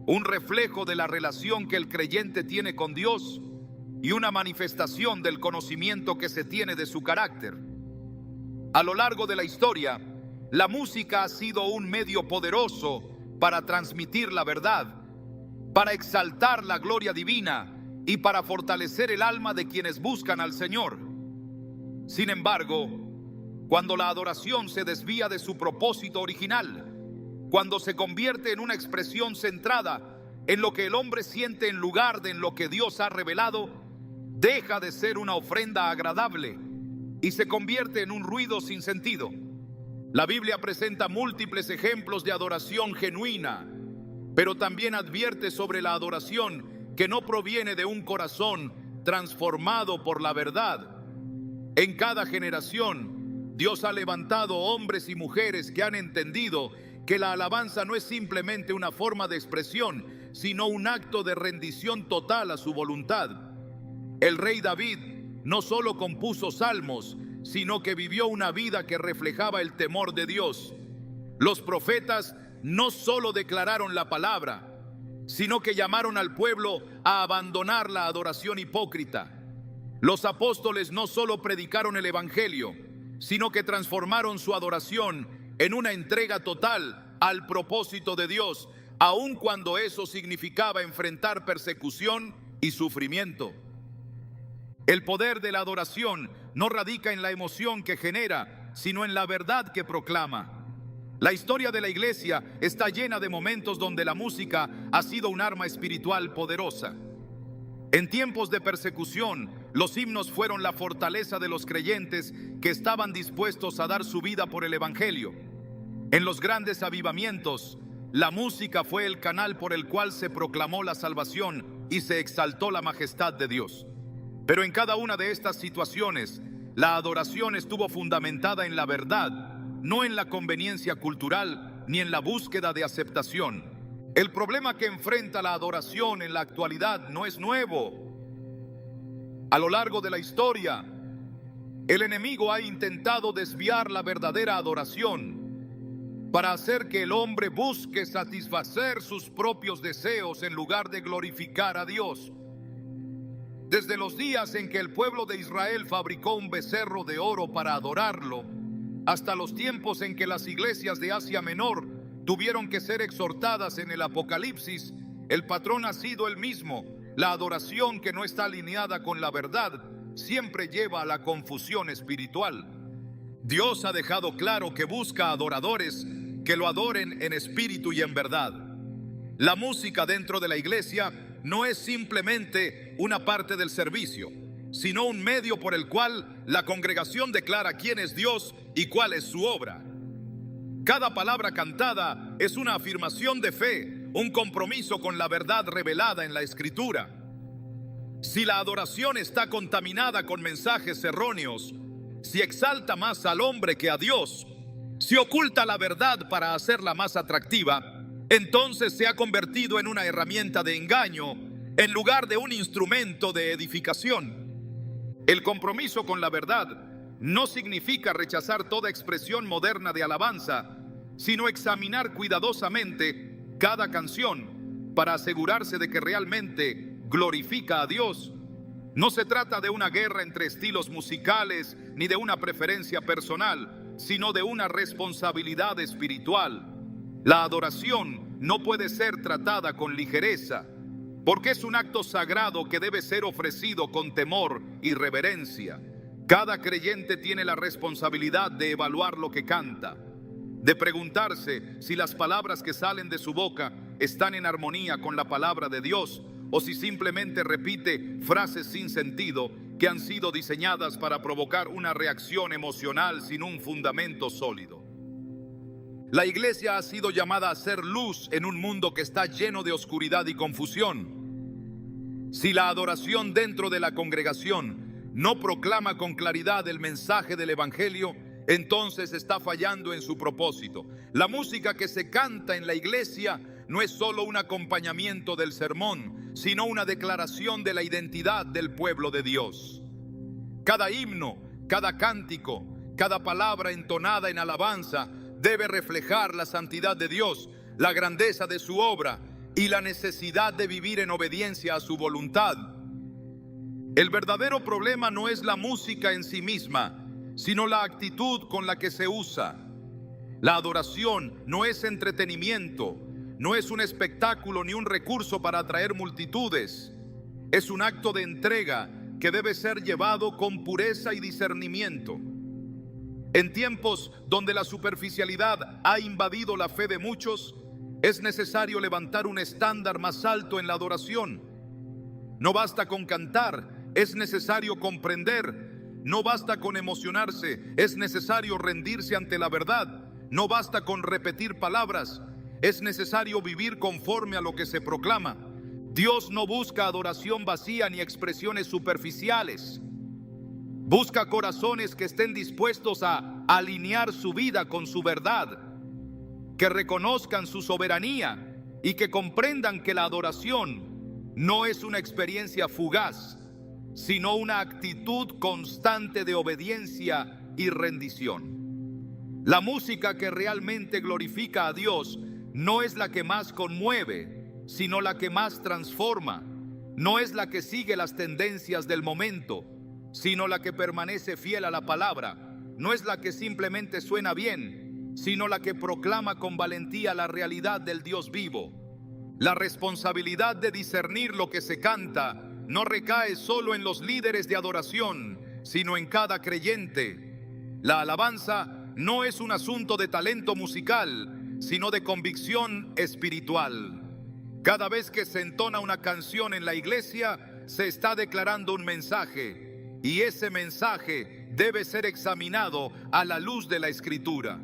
un reflejo de la relación que el creyente tiene con Dios y una manifestación del conocimiento que se tiene de su carácter. A lo largo de la historia, la música ha sido un medio poderoso para transmitir la verdad, para exaltar la gloria divina y para fortalecer el alma de quienes buscan al Señor. Sin embargo, cuando la adoración se desvía de su propósito original, cuando se convierte en una expresión centrada en lo que el hombre siente en lugar de en lo que Dios ha revelado, deja de ser una ofrenda agradable y se convierte en un ruido sin sentido. La Biblia presenta múltiples ejemplos de adoración genuina, pero también advierte sobre la adoración que no proviene de un corazón transformado por la verdad. En cada generación, Dios ha levantado hombres y mujeres que han entendido que la alabanza no es simplemente una forma de expresión, sino un acto de rendición total a su voluntad. El rey David no solo compuso salmos, sino que vivió una vida que reflejaba el temor de Dios. Los profetas no solo declararon la palabra, sino que llamaron al pueblo a abandonar la adoración hipócrita. Los apóstoles no solo predicaron el evangelio, sino que transformaron su adoración en una entrega total al propósito de Dios, aun cuando eso significaba enfrentar persecución y sufrimiento. El poder de la adoración no radica en la emoción que genera, sino en la verdad que proclama. La historia de la iglesia está llena de momentos donde la música ha sido un arma espiritual poderosa. En tiempos de persecución, los himnos fueron la fortaleza de los creyentes que estaban dispuestos a dar su vida por el evangelio. En los grandes avivamientos, la música fue el canal por el cual se proclamó la salvación y se exaltó la majestad de Dios. Pero en cada una de estas situaciones, la adoración estuvo fundamentada en la verdad, no en la conveniencia cultural ni en la búsqueda de aceptación. El problema que enfrenta la adoración en la actualidad no es nuevo. A lo largo de la historia, el enemigo ha intentado desviar la verdadera adoración para hacer que el hombre busque satisfacer sus propios deseos en lugar de glorificar a Dios. Desde los días en que el pueblo de Israel fabricó un becerro de oro para adorarlo, hasta los tiempos en que las iglesias de Asia Menor tuvieron que ser exhortadas en el Apocalipsis, el patrón ha sido el mismo. La adoración que no está alineada con la verdad siempre lleva a la confusión espiritual. Dios ha dejado claro que busca adoradores que lo adoren en espíritu y en verdad. La música dentro de la iglesia no es simplemente una parte del servicio, sino un medio por el cual la congregación declara quién es Dios y cuál es su obra. Cada palabra cantada es una afirmación de fe, un compromiso con la verdad revelada en la Escritura. Si la adoración está contaminada con mensajes erróneos, si exalta más al hombre que a Dios, si oculta la verdad para hacerla más atractiva, entonces se ha convertido en una herramienta de engaño en lugar de un instrumento de edificación. El compromiso con la verdad no significa rechazar toda expresión moderna de alabanza, sino examinar cuidadosamente cada canción para asegurarse de que realmente glorifica a Dios. No se trata de una guerra entre estilos musicales ni de una preferencia personal, sino de una responsabilidad espiritual. La adoración no puede ser tratada con ligereza, porque es un acto sagrado que debe ser ofrecido con temor y reverencia. Cada creyente tiene la responsabilidad de evaluar lo que canta, de preguntarse si las palabras que salen de su boca están en armonía con la palabra de Dios o si simplemente repite frases sin sentido que han sido diseñadas para provocar una reacción emocional sin un fundamento sólido. La iglesia ha sido llamada a ser luz en un mundo que está lleno de oscuridad y confusión. Si la adoración dentro de la congregación no proclama con claridad el mensaje del Evangelio, entonces está fallando en su propósito. La música que se canta en la iglesia no es solo un acompañamiento del sermón, sino una declaración de la identidad del pueblo de Dios. Cada himno, cada cántico, cada palabra entonada en alabanza debe reflejar la santidad de Dios, la grandeza de su obra y la necesidad de vivir en obediencia a su voluntad. El verdadero problema no es la música en sí misma, sino la actitud con la que se usa. La adoración no es entretenimiento, no es un espectáculo ni un recurso para atraer multitudes. Es un acto de entrega que debe ser llevado con pureza y discernimiento. En tiempos donde la superficialidad ha invadido la fe de muchos, es necesario levantar un estándar más alto en la adoración. No basta con cantar, es necesario comprender. No basta con emocionarse, es necesario rendirse ante la verdad. No basta con repetir palabras, es necesario vivir conforme a lo que se proclama. Dios no busca adoración vacía ni expresiones superficiales. Busca corazones que estén dispuestos a alinear su vida con su verdad, que reconozcan su soberanía y que comprendan que la adoración no es una experiencia fugaz, sino una actitud constante de obediencia y rendición. La música que realmente glorifica a Dios no es la que más conmueve, sino la que más transforma. No es la que sigue las tendencias del momento, sino la que permanece fiel a la palabra. No es la que simplemente suena bien, sino la que proclama con valentía la realidad del Dios vivo. La responsabilidad de discernir lo que se canta no recae solo en los líderes de adoración, sino en cada creyente. La alabanza no es un asunto de talento musical, sino de convicción espiritual. Cada vez que se entona una canción en la iglesia, se está declarando un mensaje. Y ese mensaje debe ser examinado a la luz de la Escritura.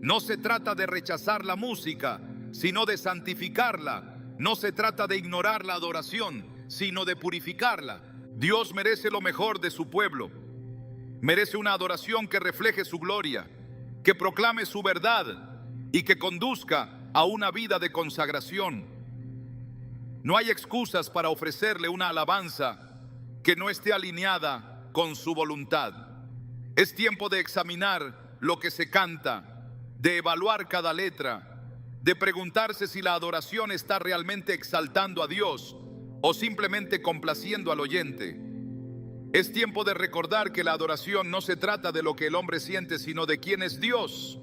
No se trata de rechazar la música, sino de santificarla. No se trata de ignorar la adoración, sino de purificarla. Dios merece lo mejor de su pueblo. Merece una adoración que refleje su gloria, que proclame su verdad y que conduzca a una vida de consagración. No hay excusas para ofrecerle una alabanza que no esté alineada con su voluntad. Es tiempo de examinar lo que se canta, de evaluar cada letra, de preguntarse si la adoración está realmente exaltando a Dios o simplemente complaciendo al oyente. Es tiempo de recordar que la adoración no se trata de lo que el hombre siente, sino de quién es Dios.